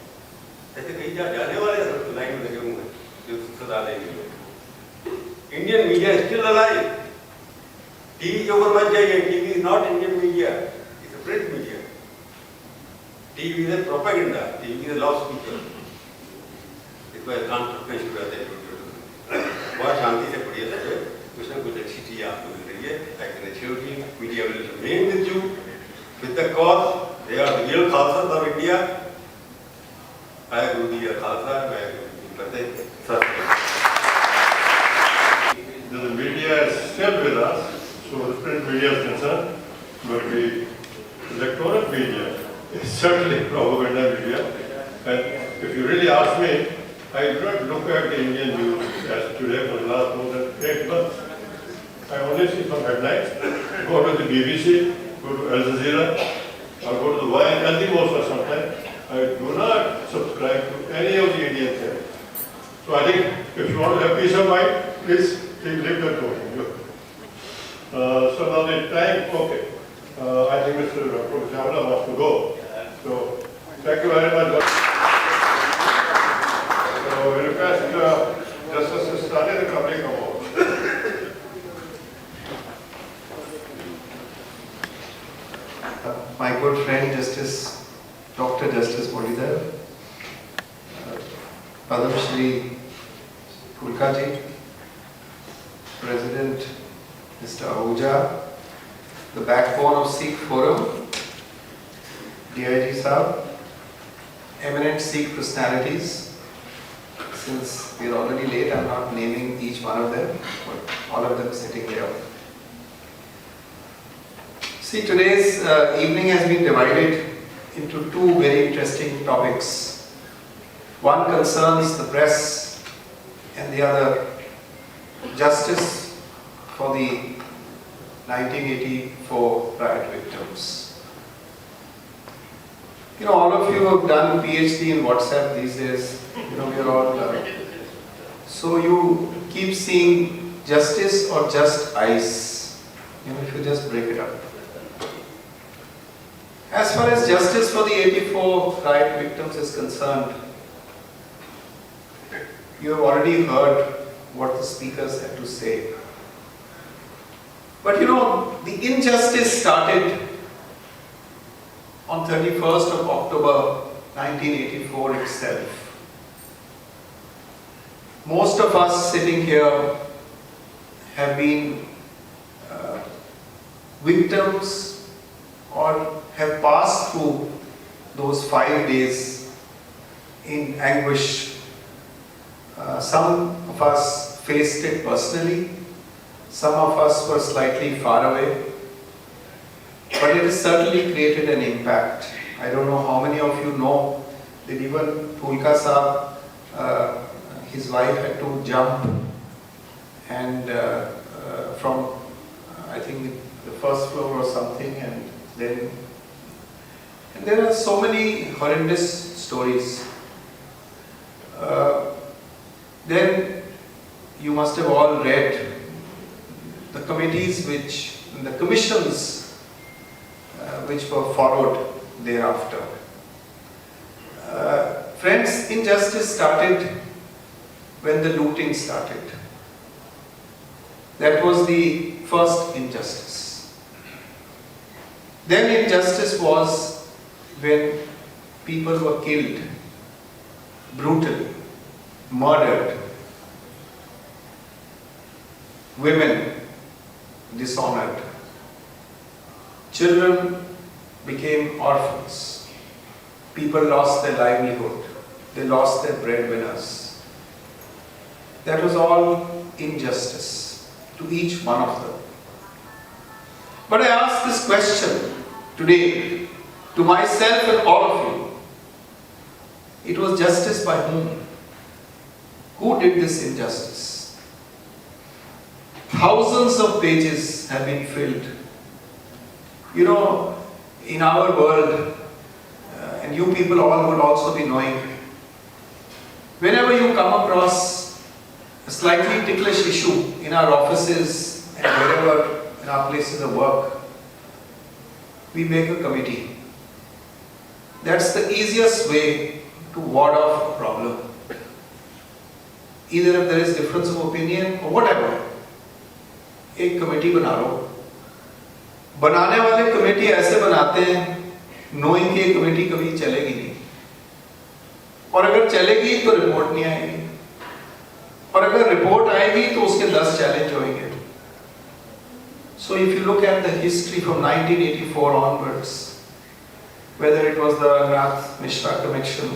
ऐसे कहीं जाने वाले लाइन में लगे हुए हैं जो सजा देंगे. Indian media still alive. TV के ऊपर मत जाइए. TV is not Indian media, it's a print media. TV is a propaganda. TV is a loud speaker. इसको काम करने शुरू करते हैं. बहुत शांति से पढ़िए, सब कुछ ना कुछ अच्छी चीज आपको मिल रही है. Like an authority, media will remain with you with the cause They are the real Khalsas of India. I Guru Ji Khalsa, I Guru Ji Fateh. The media is still with us, so the print media is concerned, but the electronic media is certainly propaganda media. And if you really ask me, I do not look at the Indian news as today for the last more than 8 months. I only see some headlines, go to the BBC, go to Al Jazeera, or go to the YNLD most of sometimes. I do not subscribe to any of the Indian channels. So I think if you want to have peace of mind, please leave that to me. So now the time, okay. I think Mr. Professor Javla wants to go. So thank you very much. So we request Justice Stani to come aboard. My good friend Dr. Justice Bolidar, Padam Shri Pulkaji, President Mr. Ahuja, the backbone of Sikh Forum, DIG Sahab, eminent Sikh personalities. Since we are already late, I am not naming each one of them, but all of them sitting there. See, today's evening has been divided into two very interesting topics. One concerns the press and the other justice for the 1984 riot victims. You know, all of you have done PhD in WhatsApp these days. You know, we are all so you keep seeing justice or just ice. You know, if you just break it up. As far as justice for the 84 riot victims is concerned, you have already heard what the speakers had to say. But you know, the injustice started on 31st of October 1984 itself. Most of us sitting here have been victims or have passed through those 5 days in anguish. Some of us faced it personally, some of us were slightly far away, but it has certainly created an impact. I don't know how many of you know that even Pulka Sahab, his wife had to jump and from I think the first floor or something, and there are so many horrendous stories. Then you must have all read the committees the commissions which were followed thereafter. Friends, injustice started when the looting started. That was the first injustice. Then injustice was when people were killed, brutally, murdered, women dishonored, children became orphans, people lost their livelihood, they lost their breadwinners. That was all injustice to each one of them. But I ask this question today to myself and all of you. It was justice by whom? Who did this injustice? Thousands of pages have been filled. You know, in our world, and you people all will also be knowing, whenever you come across a slightly ticklish issue in our offices and wherever in our places of work, we make a committee. That's the easiest way to ward off a problem. Either if there is difference of opinion or whatever, एक committee बना लो. बनाने वाले committee ऐसे बनाते हैं knowing कि ये committee कभी चलेगी नहीं, और अगर चलेगी तो रिपोर्ट नहीं आएगी, और अगर रिपोर्ट आएगी तो उसके 10 चैलेंज होंगे. So if you look at the history from 1984 onwards, whether it was the Nath Mishra Commission.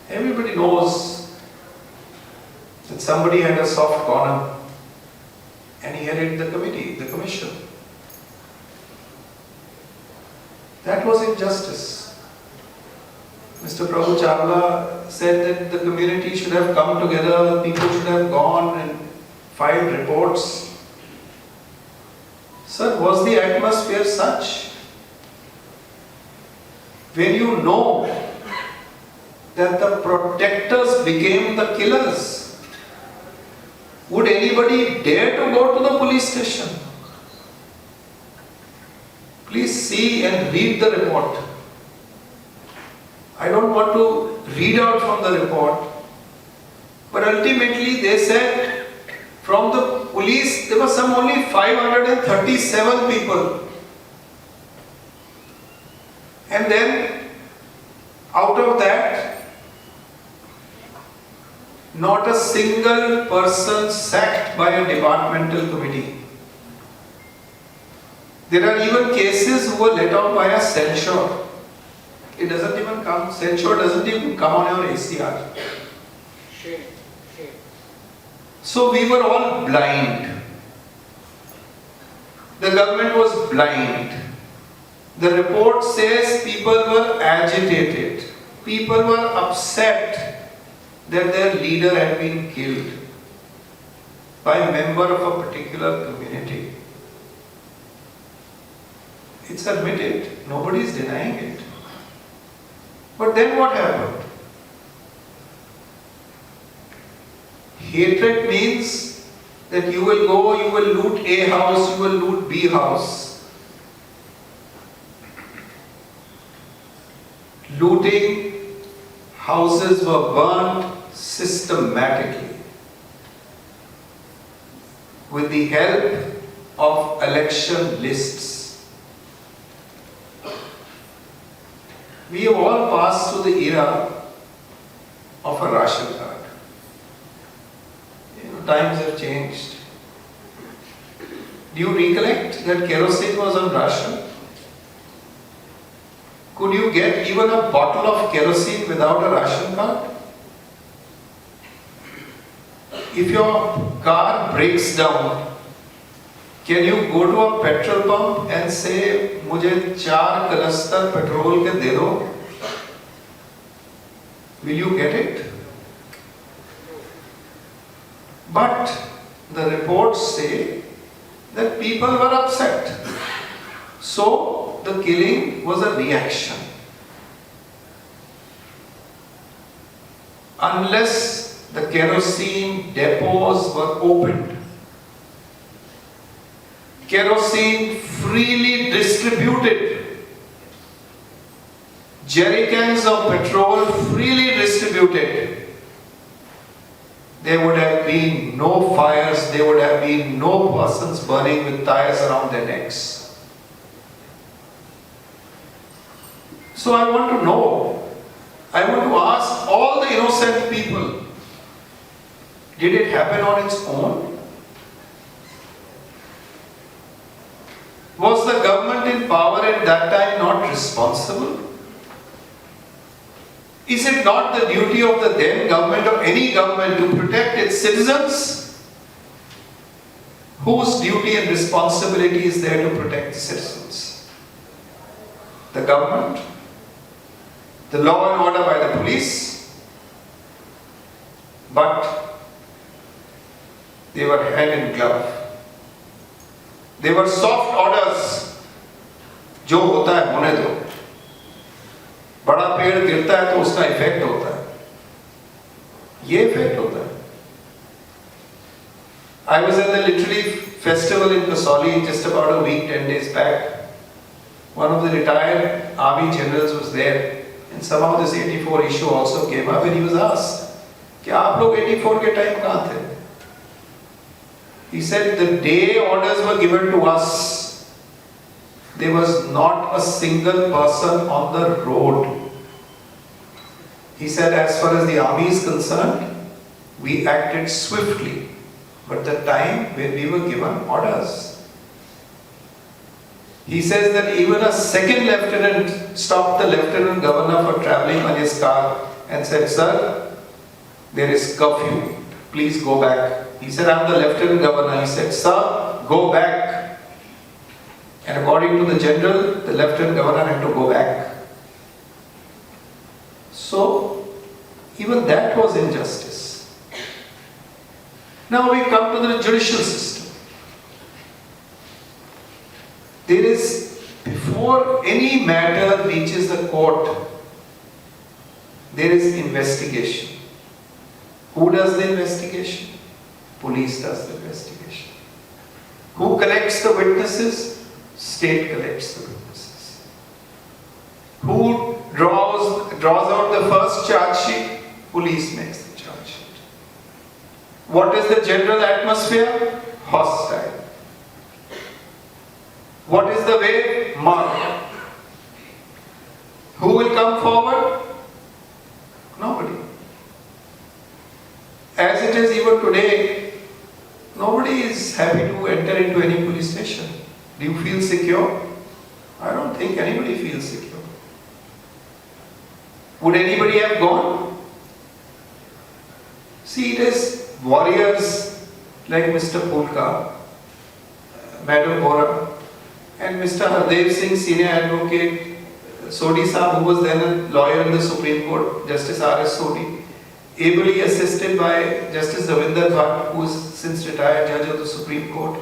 Everybody knows that somebody had a soft corner and he headed the committee, the commission. That was injustice. Mr. Prabhu Chawla said that the community should have come together, people should have gone and filed reports. Sir, was the atmosphere such? When you know that the protectors became the killers, would anybody dare to go to the police station? Please see and read the report. I don't want to read out from the report, but ultimately they said from the police there were some only 537 people. And then out of that, not a single person sacked by a departmental committee. There are even cases who were let out by a censure. It doesn't even come, censure doesn't even come on your ACR. Shame. So we were all blind. The government was blind. The report says people were agitated. People were upset that their leader had been killed by a member of a particular community. It's admitted, nobody is denying it. But then what happened? Hatred means that you will go, you will loot A house, you will loot B house. Looting, houses were burnt systematically with the help of election lists. We have all passed through the era of a ration card. Times have changed. Do you recollect that kerosene was on ration? Could you get even a bottle of kerosene without a ration card? If your car breaks down, can you go to a petrol pump and say, "Mujhe 4 canister petrol ke de do"? Will you get it? But the reports say that people were upset. So the killing was a reaction. Unless the kerosene depots were opened, kerosene freely distributed, jerry cans of petrol freely distributed, there would have been no fires, there would have been no persons burning with tires around their necks. So I want to know, I want to ask all the innocent people, did it happen on its own? Was the government in power at that time not responsible? Is it not the duty of the then government or any government to protect its citizens? Whose duty and responsibility is there to protect the citizens? The government? The law and order by the police? But they were hand in glove. They were soft orders. जो होता है होने दो. बड़ा पेड़ गिरता है तो उसका इफेक्ट होता है. ये इफेक्ट होता है. I was at the literary festival in Kasauli just about a week, 10 days back. One of the retired army generals was there, and somehow this 84 issue also came up, and he was asked, "Kya aap log 84 ke time kahan the?" He said, "The day orders were given to us, there was not a single person on the road." He said, "As far as the army is concerned, we acted swiftly, but the time when we were given orders." He says that even a second lieutenant stopped the lieutenant governor for traveling on his car and said, "Sir, there is curfew, please go back." He said, "I'm the lieutenant governor." He said, "Sir, go back." And according to the general, the lieutenant governor had to go back. So, even that was injustice. Now we come to the judicial system. There is, before any matter reaches the court, there is investigation. Who does the investigation? Police does the investigation. Who collects the witnesses? State collects the witnesses. Who draws out the first charge sheet? Police makes the charge sheet. What is the general atmosphere? Hostile. What is the way? Murder. Who will come forward? Nobody. As it is even today, nobody is happy to enter into any police station. Do you feel secure? I don't think anybody feels secure. Would anybody have gone? See, it is warriors like Mr. Pulka, Madam Bora, and Mr. Hardev Singh, senior advocate, Sodhi Saab, who was then a lawyer in the Supreme Court, Justice R.S. Sodhi, ably assisted by Justice Ravinder Bhatt, who is since retired judge of the Supreme Court,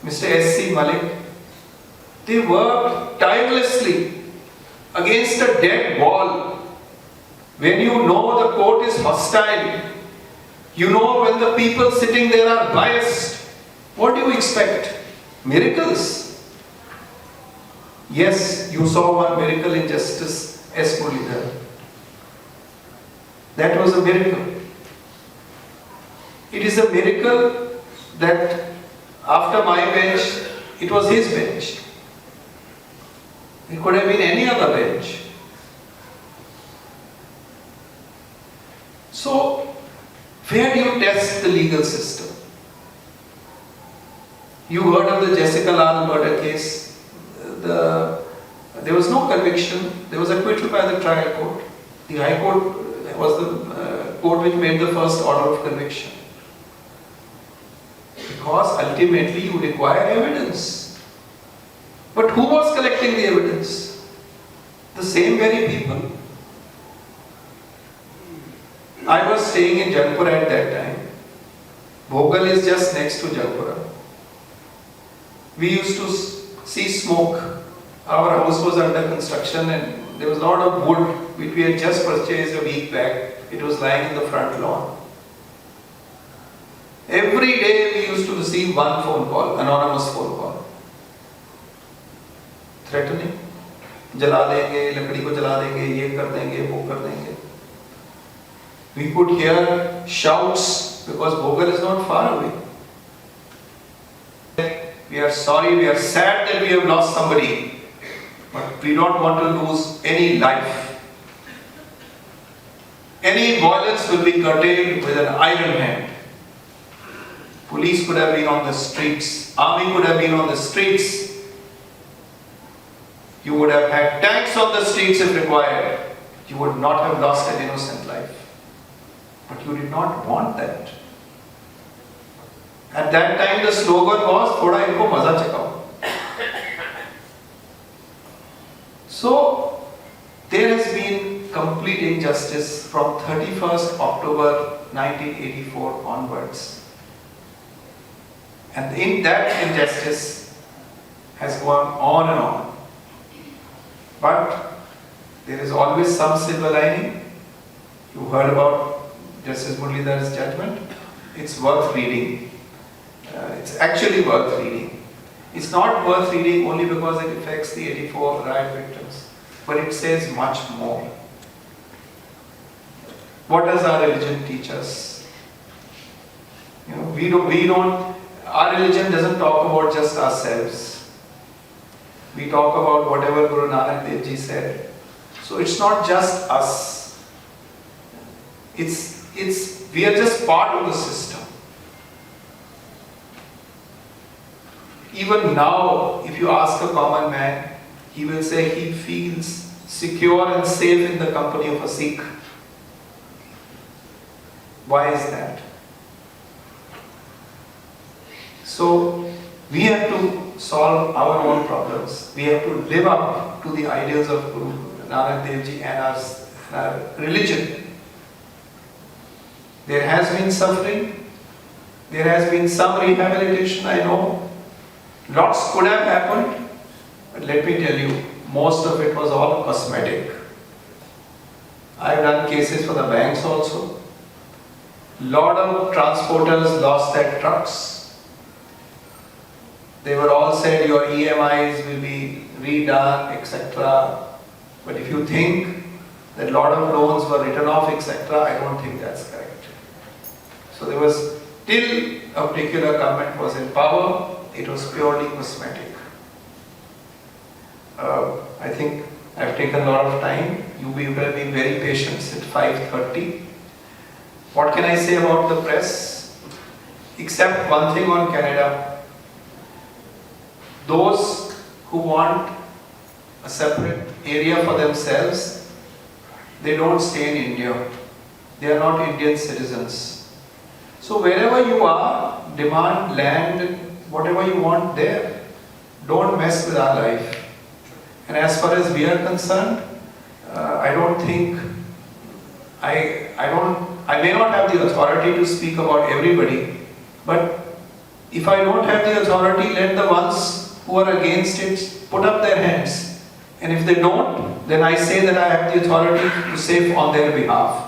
Mr. S.C. Malik. They worked tirelessly against a dead wall. When you know the court is hostile, you know when the people sitting there are biased, what do you expect? Miracles? Yes, you saw one miracle in Justice S. Muralidhar. That was a miracle. It is a miracle that after my bench, it was his bench. It could have been any other bench. So, where do you test the legal system? You heard of the Jessica Lal murder case. There was no conviction. There was acquittal by the trial court. The High Court was the court which made the first order of conviction. Because ultimately you require evidence. But who was collecting the evidence? The same very people. I was staying in Jangpura at that time. Bhogal is just next to Jangpura. We used to see smoke. Our house was under construction and there was a lot of wood which we had just purchased a week back. It was lying in the front lawn. Every day we used to receive one phone call, anonymous phone call. Threatening. जला देंगे, लकड़ी को जला देंगे, ये कर देंगे, वो कर देंगे. We could hear shouts because Bhogal is not far away. We are sorry, we are sad that we have lost somebody, but we don't want to lose any life. Any violence will be curtailed with an iron hand. Police could have been on the streets, army could have been on the streets. You would have had tanks on the streets if required. You would not have lost an innocent life. But you did not want that. At that time the slogan was, "Thoda inko maza chakao." So, there has been complete injustice from 31st October 1984 onwards. And in that injustice has gone on and on. But there is always some silver lining. You heard about Justice Muralidhar's judgment. It's worth reading. It's actually worth reading. It's not worth reading only because it affects the 84 riot victims, but it says much more. What does our religion teach us? You know, our religion doesn't talk about just ourselves. We talk about whatever Guru Nanak Dev Ji said. So it's not just us. We are just part of the system. even now, if you ask a common man, he will say he feels secure and safe in the company of a Sikh. Why is that? So, we have to solve our own problems. We have to live up to the ideals of Guru Nanak Dev Ji and our religion. There has been suffering, there has been some rehabilitation, I know. Lots could have happened, but let me tell you, most of it was all cosmetic. I have done cases for the banks also. Lot of transporters lost their trucks. They were all said your EMIs will be redone, etc. But if you think that a lot of loans were written off, etc., I don't think that's correct. So there was, till a particular government was in power, it was purely cosmetic. I think I've taken a lot of time. You people have been very patient since 5:30. What can I say about the press? Except one thing on Canada. Those who want a separate area for themselves, they don't stay in India. They are not Indian citizens. So wherever you are, demand land, whatever you want there. Don't mess with our life. And as far as we are concerned, I don't think, I may not have the authority to speak about everybody, but if I don't have the authority, let the ones who are against it put up their hands. And if they don't, then I say that I have the authority to say on their behalf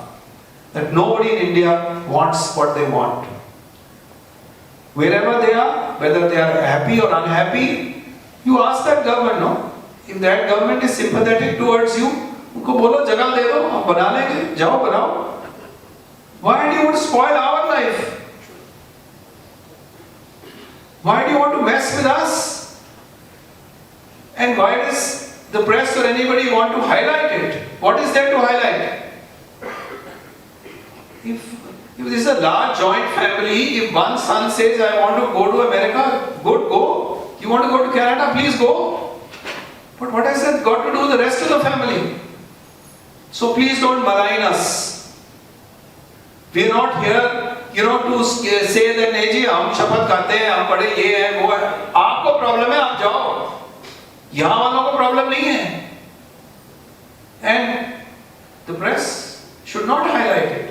that nobody in India wants what they want. Wherever they are, whether they are happy or unhappy, you ask that government, no? If that government is sympathetic towards you, उनको बोलो जगह दे दो, हम बना लेंगे, जाओ बनाओ. Why do you want to spoil our life? Why do you want to mess with us? And why does the press or anybody want to highlight it? What is there to highlight? If this is a large joint family, if one son says, I want to go to America, good, go. You want to go to Canada, please go. But what has that got to do with the rest of the family? So please don't malign us. We are not here, to say that नहीं जी हम शपथ खाते हैं, हम बड़े ये हैं वो है. आपको प्रॉब्लम है, आप जाओ. यहाँ वालों को प्रॉब्लम नहीं है. And the press should not highlight it.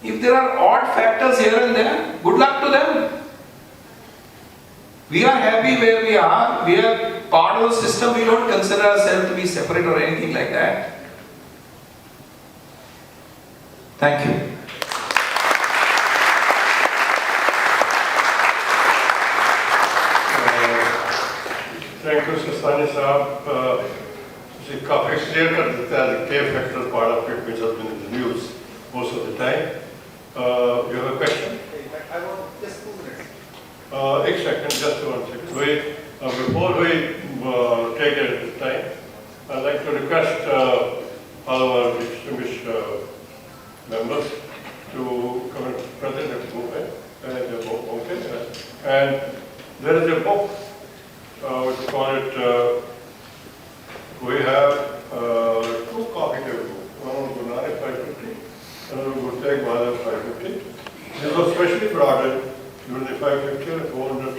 If there are odd factors here and there, good luck to them. We are happy where we are. We are part of the system. We don't consider ourselves to be separate or anything like that. Thank you. Thank you, Sistani Saab. You clear cut the K factor part of it, which has been in the news most of the time. You have a question? I want just 2 minutes. One second, just 1 second. Before we take it time, I'd like to request all of our distinguished members to come and present a book. Okay? And there is a book, we call it, we have 2 copies of the book. One on Guru Nanak 550, another on Guru Tegh Bahadur 550. These were specially brought in during the 550 and 400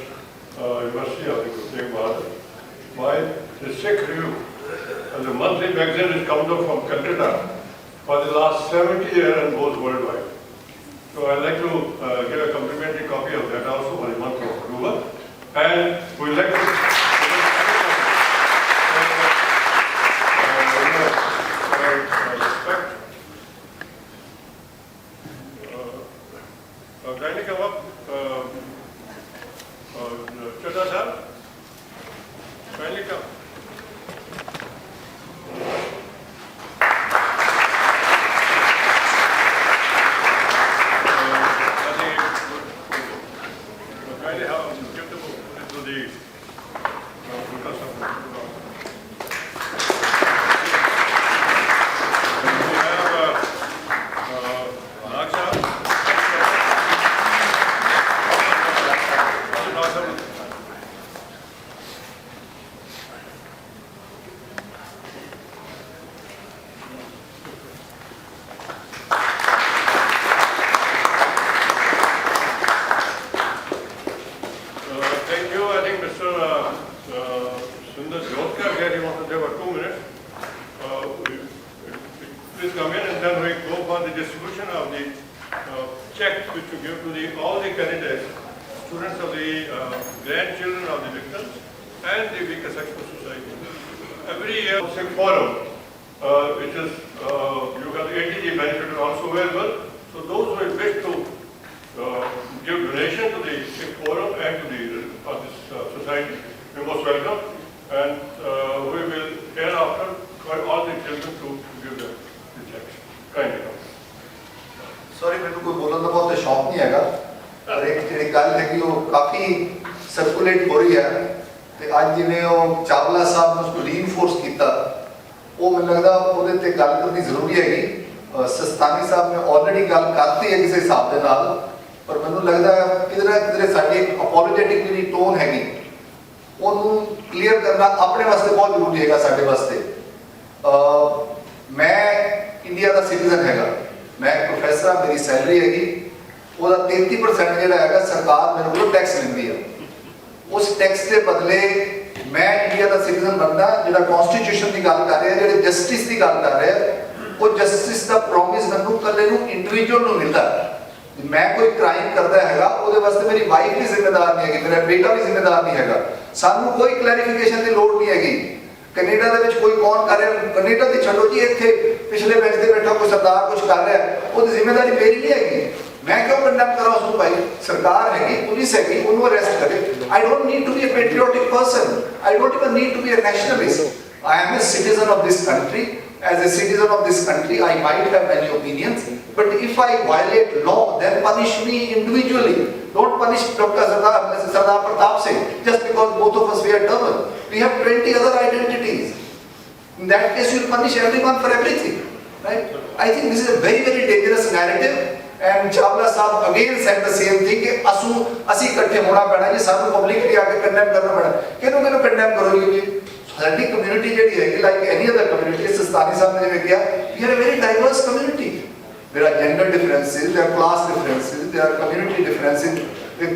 University of the Guru Tegh Bahadur by the Sikh Review. And the monthly magazine is come out from Calcutta for the last 70 years and goes worldwide. So I'd like to give a complimentary copy of that also for the month of October. And we'd like to kindly come up, Chota sir, kindly come. Kindly give the book to the customer. We have Naksha. Mr. Sundar Jyotkar here, he wants to take about 2 minutes. Please come in and then we go for the distribution of the checks which we give to all the candidates, students of the grandchildren of the victims and the weaker section of society. Every year, Sikh Forum, which is, you have the ATG benefit also available. So those who wish to give donation to the Sikh Forum and to this society, you're most welcome. And we will hereafter try all the children to give them the checks. Kindly come. Sorry, ਮੈਨੂੰ ਕੋਈ ਬੋਲਣ ਦਾ ਬਹੁਤ ਸ਼ੌਕ ਨਹੀਂ ਹੈਗਾ, ਪਰ ਇੱਕ ਜਿਹੜੀ ਗੱਲ ਹੈ ਕਿ ਉਹ ਕਾਫੀ ਸਰਕੂਲੇਟ ਹੋ ਰਹੀ ਹੈ ਤੇ ਅੱਜ ਜਿਵੇਂ ਉਹ ਚਾਵਲਾ ਸਾਹਿਬ ਨੇ ਉਸਨੂੰ ਰੀਇਨਫੋਰਸ ਕੀਤਾ, ਉਹ ਮੈਨੂੰ ਲੱਗਦਾ ਉਹਦੇ ਤੇ ਗੱਲ ਕਰਨੀ ਜ਼ਰੂਰੀ ਹੈਗੀ। ਸਸਤਾਨੀ ਸਾਹਿਬ ਨੇ ਆਲਰੇਡੀ ਗੱਲ ਕਰਤੀ ਹੈ ਕਿਸੇ ਹਿਸਾਬ ਦੇ ਨਾਲ, ਪਰ ਮੈਨੂੰ ਲੱਗਦਾ ਕਿਧਰੇ ਨਾ ਕਿਧਰੇ ਸਾਡੀ ਅਪੋਲੋਜੈਟਿਕ ਜਿਹੜੀ ਟੋਨ ਹੈਗੀ ਉਹਨੂੰ ਕਲੀਅਰ ਕਰਨਾ ਆਪਣੇ ਵਾਸਤੇ ਬਹੁਤ ਜ਼ਰੂਰੀ ਹੈਗਾ ਸਾਡੇ ਵਾਸਤੇ। ਮੈਂ ਇੰਡੀਆ ਦਾ ਸਿਟੀਜ਼ਨ ਹੈਗਾ, ਮੈਂ ਪ੍ਰੋਫੈਸਰ ਹਾਂ, ਮੇਰੀ ਸੈਲਰੀ ਹੈਗੀ, ਉਹਦਾ 33% ਜਿਹੜਾ ਹੈਗਾ ਸਰਕਾਰ ਮੇਰੇ ਕੋਲੋਂ ਟੈਕਸ ਲੈਂਦੀ ਹੈ। ਉਸ ਟੈਕਸ ਦੇ ਬਦਲੇ ਮੈਂ ਇੰਡੀਆ ਦਾ ਸਿਟੀਜ਼ਨ ਬਣਦਾ ਜਿਹੜਾ ਕਨਸਟੀਟਿਊਸ਼ਨ ਦੀ ਗੱਲ ਕਰ ਰਿਹਾ, ਜਿਹੜੇ ਜਸਟਿਸ ਦੀ ਗੱਲ ਕਰ ਰਿਹਾ, ਉਹ ਜਸਟਿਸ ਦਾ ਪ੍ਰੋਮਿਸ ਮੈਨੂੰ ਕੱਲੇ ਨੂੰ ਇੰਡੀਵਿਜੂਅਲ ਨੂੰ ਮਿਲਦਾ। ਮੈਂ ਕੋਈ ਕ੍ਰਾਈਮ ਕਰਦਾ ਹੈਗਾ ਉਹਦੇ ਵਾਸਤੇ ਮੇਰੀ ਵਾਈਫ ਵੀ ਜ਼ਿੰਮੇਦਾਰ ਨਹੀਂ ਹੈਗੀ, ਮੇਰਾ ਬੇਟਾ ਵੀ ਜ਼ਿੰਮੇਦਾਰ ਨਹੀਂ ਹੈਗਾ, ਸਾਨੂੰ ਕੋਈ ਕਲੈਰੀਫਿਕੇਸ਼ਨ ਦੀ ਲੋੜ ਨਹੀਂ ਹੈਗੀ। ਕੈਨੇਡਾ ਦੇ ਵਿੱਚ ਕੋਈ ਕੌਣ ਕਰ ਰਿਹਾ, ਕੈਨੇਡਾ ਦੀ ਛੱਡੋ ਜੀ, ਇੱਥੇ ਪਿਛਲੇ ਬੈਂਚ ਤੇ ਬੈਠਾ ਕੋਈ ਸਰਦਾਰ ਕੁਝ ਕਰ ਰਿਹਾ, ਉਹਦੀ ਜ਼ਿੰਮੇਦਾਰੀ ਮੇਰੀ ਨਹੀਂ ਹੈਗੀ। मैं क्यों कंडेम करा उसको भाई? सरकार हैगी, पुलिस हैगी, उनको अरेस्ट करे। I don't need to be a patriotic person. I don't even need to be a nationalist. I am a citizen of this country. As a citizen of this country, I might have many opinions, but if I violate law, then punish me individually. Don't punish Dr. Sardar Pratap Singh just because both of us wear turban. We have 20 other identities. In that case, you will punish everyone for everything, right? I think this is a very, very dangerous narrative. And Chawla Sahab again said the same thing कि असी इकट्ठे होना पैना जी, सानू publicly आके condemn करना पैना। किहनू condemn करोगे जी? साडी कम्युनिटी जिहड़ी है लाइक एनी अदर कम्युनिटी, सस्तानी साहब ने जिवें किया, we are a very diverse community. There are gender differences, there are class differences, there are community differences.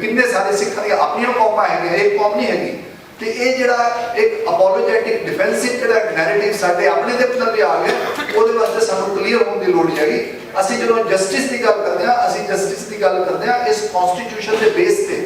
किन्ने सारे सिखां दी अपनी कौमां है, एक कौम नहीं हैगी। ਤੇ ਇਹ ਜਿਹੜਾ ਇੱਕ ਅਪੋਲੋਜੈਟਿਕ ਡਿਫੈਂਸਿਵ ਜਿਹੜਾ ਨੈਰੇਟਿਵ ਸਾਡੇ ਆਪਣੇ ਦੇ ਉੱਤੇ ਵੀ ਆ ਗਿਆ, ਉਹਦੇ ਵਾਸਤੇ ਸਾਨੂੰ ਕਲੀਅਰ ਹੋਣ ਦੀ ਲੋੜ ਹੈਗੀ। ਅਸੀਂ ਜਦੋਂ ਜਸਟਿਸ ਦੀ ਗੱਲ ਕਰਦੇ ਹਾਂ, ਅਸੀਂ ਜਸਟਿਸ ਦੀ ਗੱਲ ਕਰਦੇ ਹਾਂ ਇਸ ਕਨਸਟੀਟਿਊਸ਼ਨ ਦੇ ਬੇਸ ਤੇ।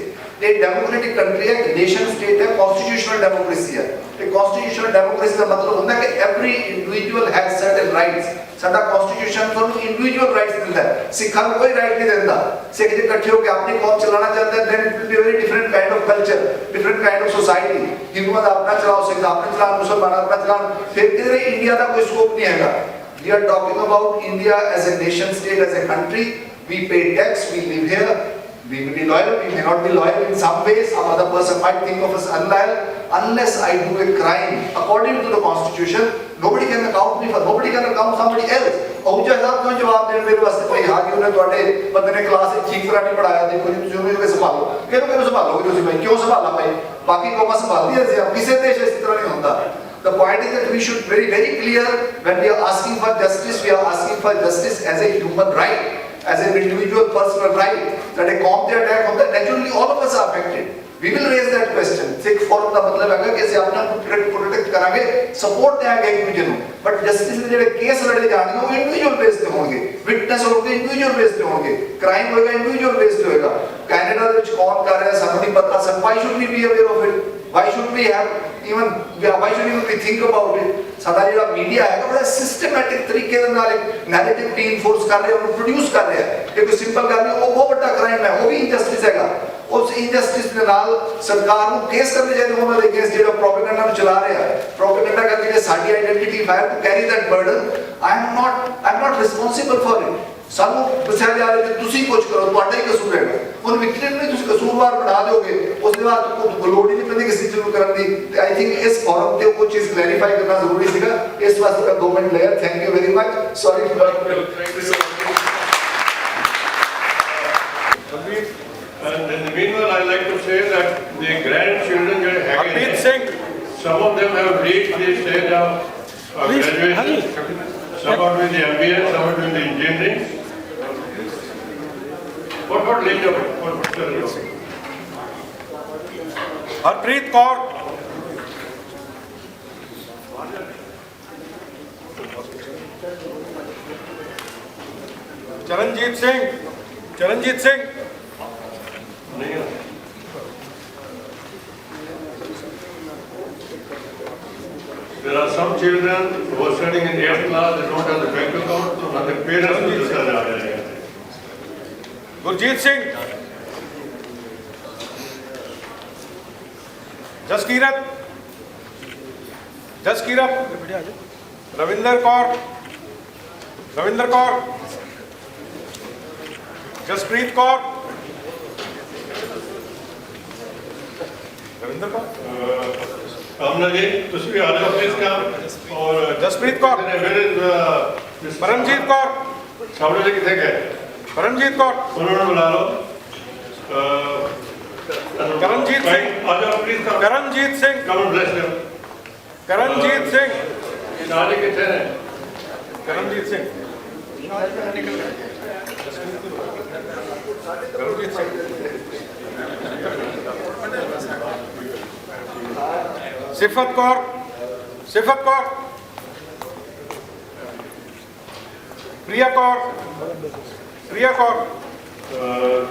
ਇਹ ਡੈਮੋਕ੍ਰੈਟਿਕ ਕੰਟਰੀ ਹੈ, ਨੇਸ਼ਨ ਸਟੇਟ ਹੈ, ਕਨਸਟੀਟਿਊਸ਼ਨਲ ਡੈਮੋਕ੍ਰੇਸੀ ਹੈ। ਤੇ ਕਨਸਟੀਟਿਊਸ਼ਨਲ ਡੈਮੋਕ੍ਰੇਸੀ ਦਾ ਮਤਲਬ ਹੁੰਦਾ ਕਿ every individual has certain rights. ਸਾਡਾ ਕਨਸਟੀਟਿਊਸ਼ਨ ਤੁਹਾਨੂੰ ਇੰਡੀਵਿਜੂਅਲ ਰਾਈਟਸ ਦਿੰਦਾ ਹੈ, ਸਿੱਖਾਂ ਨੂੰ ਕੋਈ ਰਾਈਟ ਨਹੀਂ ਦਿੰਦਾ। ਸਿੱਖ ਜੇ ਇਕੱਠੇ ਹੋ ਕੇ ਆਪਣੀ ਕੌਮ ਚਲਾਉਣਾ ਚਾਹੁੰਦੇ then it will be a very different kind of culture, different kind of society. ਹਿੰਦੂਆਂ ਦਾ ਆਪਣਾ ਚਲਾਓ, ਸਿੱਖ ਦਾ ਆਪਣਾ ਚਲਾਉਣ, ਮੁਸਲਮਾਨ ਦਾ ਆਪਣਾ ਚਲਾਉਣ, ਫਿਰ ਕਿਧਰੇ ਇੰਡੀਆ ਦਾ ਕੋਈ ਸਕੋਪ ਨਹੀਂ ਹੈਗਾ। We are talking about India as a nation state, as a country. We pay tax, we live here. We may be loyal, we may not be loyal in some ways. Some other person might think of us unloyal. Unless I do a crime according to the constitution, nobody can account me for, nobody can account somebody else. औजा साहब क्यों जवाब देने मेरे वास्ते भाई? हाँ जी, उन्हें ਤੁਹਾਡੇ ਬੰਦੇ ਨੇ ਕਲਾਸ ਵਿੱਚ ਠੀਕ ਤਰ੍ਹਾਂ ਨਹੀਂ ਪੜਾਇਆ, ਦੇਖੋ ਜੀ ਤੁਸੀਂ ਉਹਨੂੰ ਸੰਭਾਲੋ। ਕਿਹਨੂੰ ਸੰਭਾਲੋਗੇ ਤੁਸੀਂ ਭਾਈ? ਕਿਉਂ ਸੰਭਾਲਣਾ ਭਾਈ? ਬਾਕੀ ਕੌਮਾਂ ਸੰਭਾਲਦੀਆਂ ਸੀ, ਕਿਸੇ ਦੇਸ਼ ਇਸ ਤਰ੍ਹਾਂ ਨਹੀਂ ਹੁੰਦਾ। The point is that we should very, very clear when we are asking for justice, we are asking for justice as a human right, as an individual personal right. That a कौम पे attack होता है, naturally all of us are affected. We will raise that question. Sikh forum का मतलब है कि ऐसे अपना प्रोटेक्ट करांगे, सपोर्ट देंगे एक दूसरे को। बट जस्टिस के जो केस लड़े जाएंगे वो इंडिविजुअल बेस पे होंगे, विटनेस होंगे इंडिविजुअल बेस पे होंगे, क्राइम होगा इंडिविजुअल बेस पे होगा। कनाडा ਦੇ ਵਿੱਚ कौन कर रहा है ਸਾਨੂੰ नहीं पता, सब why should we be aware of it? Why should we have even why should even we think about it? ਸਾਡਾ ਜਿਹੜਾ ਮੀਡੀਆ ਹੈ ਬੜਾ ਸਿਸਟਮੈਟਿਕ ਤਰੀਕੇ ਦੇ ਨਾਲ ਇੱਕ ਨੈਰੇਟਿਵ ਰੀਇਨਫੋਰਸ ਕਰ ਰਿਹਾ, ਉਹਨੂੰ ਪ੍ਰੋਡਿਊਸ ਕਰ ਰਿਹਾ ਹੈ। ਇਹ ਕੋਈ ਸਿੰਪਲ ਗੱਲ ਨਹੀਂ, ਉਹ ਬਹੁਤ ਵੱਡਾ ਕ੍ਰਾਈਮ ਹੈ, ਉਹ ਵੀ ਇਨਜਸਟਿਸ ਹੈਗਾ। ਉਸ ਇਨਜਸਟਿਸ ਦੇ ਨਾਲ ਸਰਕਾਰ ਨੂੰ ਕੇਸ ਕਰਨੇ ਚਾਹੀਦੇ ਉਹਨਾਂ ਦੇ ਅਗੇਂਸਟ ਜਿਹੜਾ ਪ੍ਰੋਪੇਗੈਂਡਾ ਨੂੰ ਚਲਾ ਰਿਹਾ ਹੈ। ਪ੍ਰੋਪੇਗੈਂਡਾ ਕਰਕੇ ਜੇ ਸਾਡੀ identity fire to carry that burden, I am not responsible for it. ਸਾਨੂੰ ਦੱਸਿਆ ਜਾ ਰਿਹਾ ਕਿ ਤੁਸੀਂ ਕੁਝ ਕਰੋ, ਤੁਹਾਡਾ ਹੀ ਕਸੂਰ ਹੈਗਾ। ਉਹਨੂੰ ਵਿਕਟਿਮ ਨੂੰ ਤੁਸੀਂ ਕਸੂਰਵਾਰ ਬਣਾ ਦਿਓਗੇ, ਉਸ ਦੇ ਬਾਅਦ ਕੋਈ ਲੋੜ ਹੀ ਨਹੀਂ ਪੈਂਦੀ ਕਿਸੇ ਚੀਜ਼ ਨੂੰ ਕਰਨ ਦੀ। ਤੇ ਆਈ ਥਿੰਕ ਇਸ ਫੋਰਮ ਤੇ ਕੋਈ ਚੀਜ਼ ਕਲੈਰੀਫਾਈ ਕਰਨਾ ਜ਼ਰੂਰੀ ਸੀਗਾ, ਇਸ ਵਾਸਤੇ 2 ਮਿੰਟ ਲਿਆ। Thank you very much. Sorry And in the meanwhile, I'd like to say that the grandchildren having, some of them have reached the stage of graduation, some are doing the MBA, some are doing the engineering. What later? Harpreet Kaur, Charanjit Singh, Charanjit Singh, There are some children who are studying in 8th class, they don't have the bank account, so their parents will just जा रहे हैं. गुरजीत सिंह, जसकीरत, रविंदर कौर, जसप्रीत कौर, कामना जी, तुझे भी आ जाओ please काम और जसप्रीत कौर, परमजीत कौर, सामने जी कितने गए? परमजीत कौर, उन्होंने बुला लो. करणजीत सिंह, आ जाओ प्लीज काम. Karanjit Singh, Come and bless them. Karanjit Singh, शादी कितने हैं? करणजीत सिंह, करणजीत सिंह, सिफत कौर, प्रिया कौर,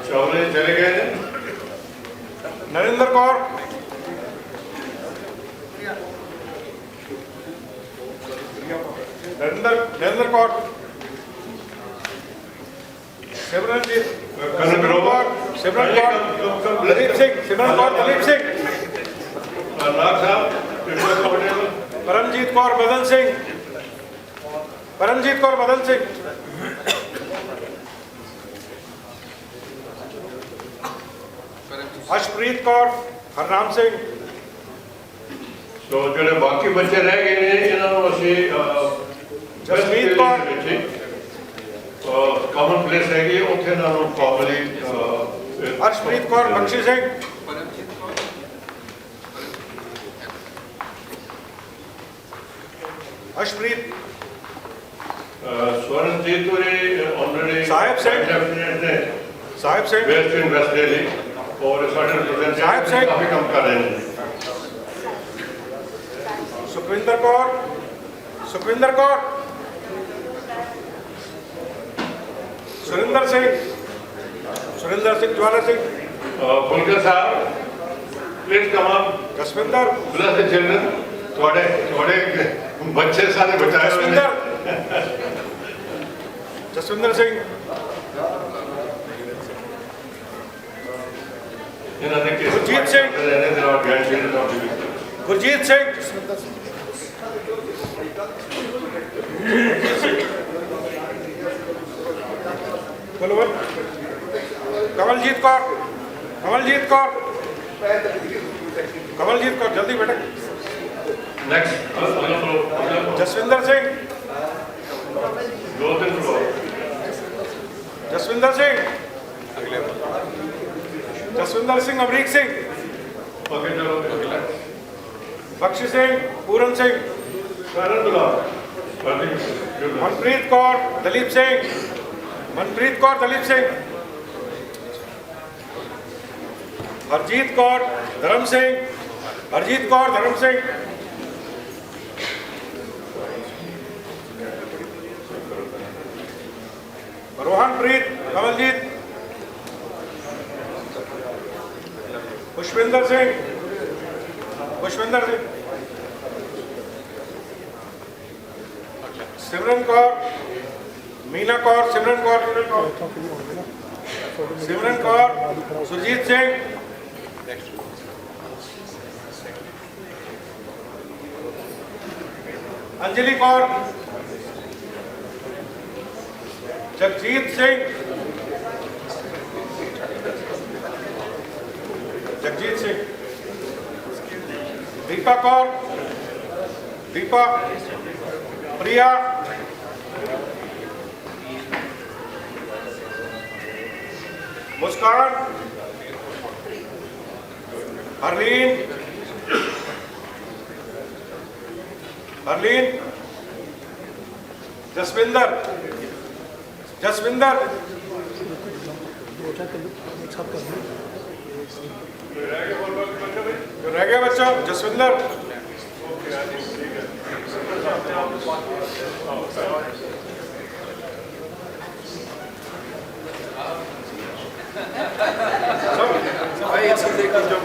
चौधरी चले गए हैं. नरेंद्र कौर, नरेंद्र कौर, सिमरनजीत, दलीप सिंह, दलीप सिंह, नाग साहब, कंफर्टेबल. परमजीत कौर बदन सिंह, अशप्रीत कौर, हरनाम सिंह, तो जो बाकी बच्चे रह गए हैं इन्होंने ਅਸੀਂ जसमीत कौर, कॉमन प्लेस हैगी ਉੱਥੇ ਇਹਨਾਂ ਨੂੰ formally Arshpreet Kaur, Bakshi Singh, Ashpreet, Swarnjeet already Sahib Singh, west in west Delhi और साढ़े रिप्रेजेंटेटिव काफी कम कर रहे हैं. सुखविंदर कौर, सुरिंदर सिंह, ज्वाला Singh, Phulkar Sahab please come up. Jaswinder, bless the children. थोड़े बच्चे सारे बचाए हुए हैं. जसविंदर सिंह, इन्होंने गुरजीत सिंह, गुरजीत सिंह, कमलजीत कौर, जल्दी बेटे. नेक्स्ट जसविंदर सिंह, जसविंदर सिंह, अमरीक सिंह, बख्शी सिंह, पूरन सिंह, मनप्रीत कौर, दलीप सिंह, हरजीत कौर, धर्म सिंह, रोहनप्रीत, कमलजीत, पुष्पिंदर सिंह, सिमरन कौर, मीना कौर, सुरजीत सिंह, अंजलि कौर, जगजीत सिंह, दीपा कौर, प्रिया, मुस्कान, हरलीन, जसविंदर, रह गया बच्चा जसविंदर भाई ऐसे देखा जो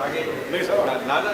आगे नहीं सर लाला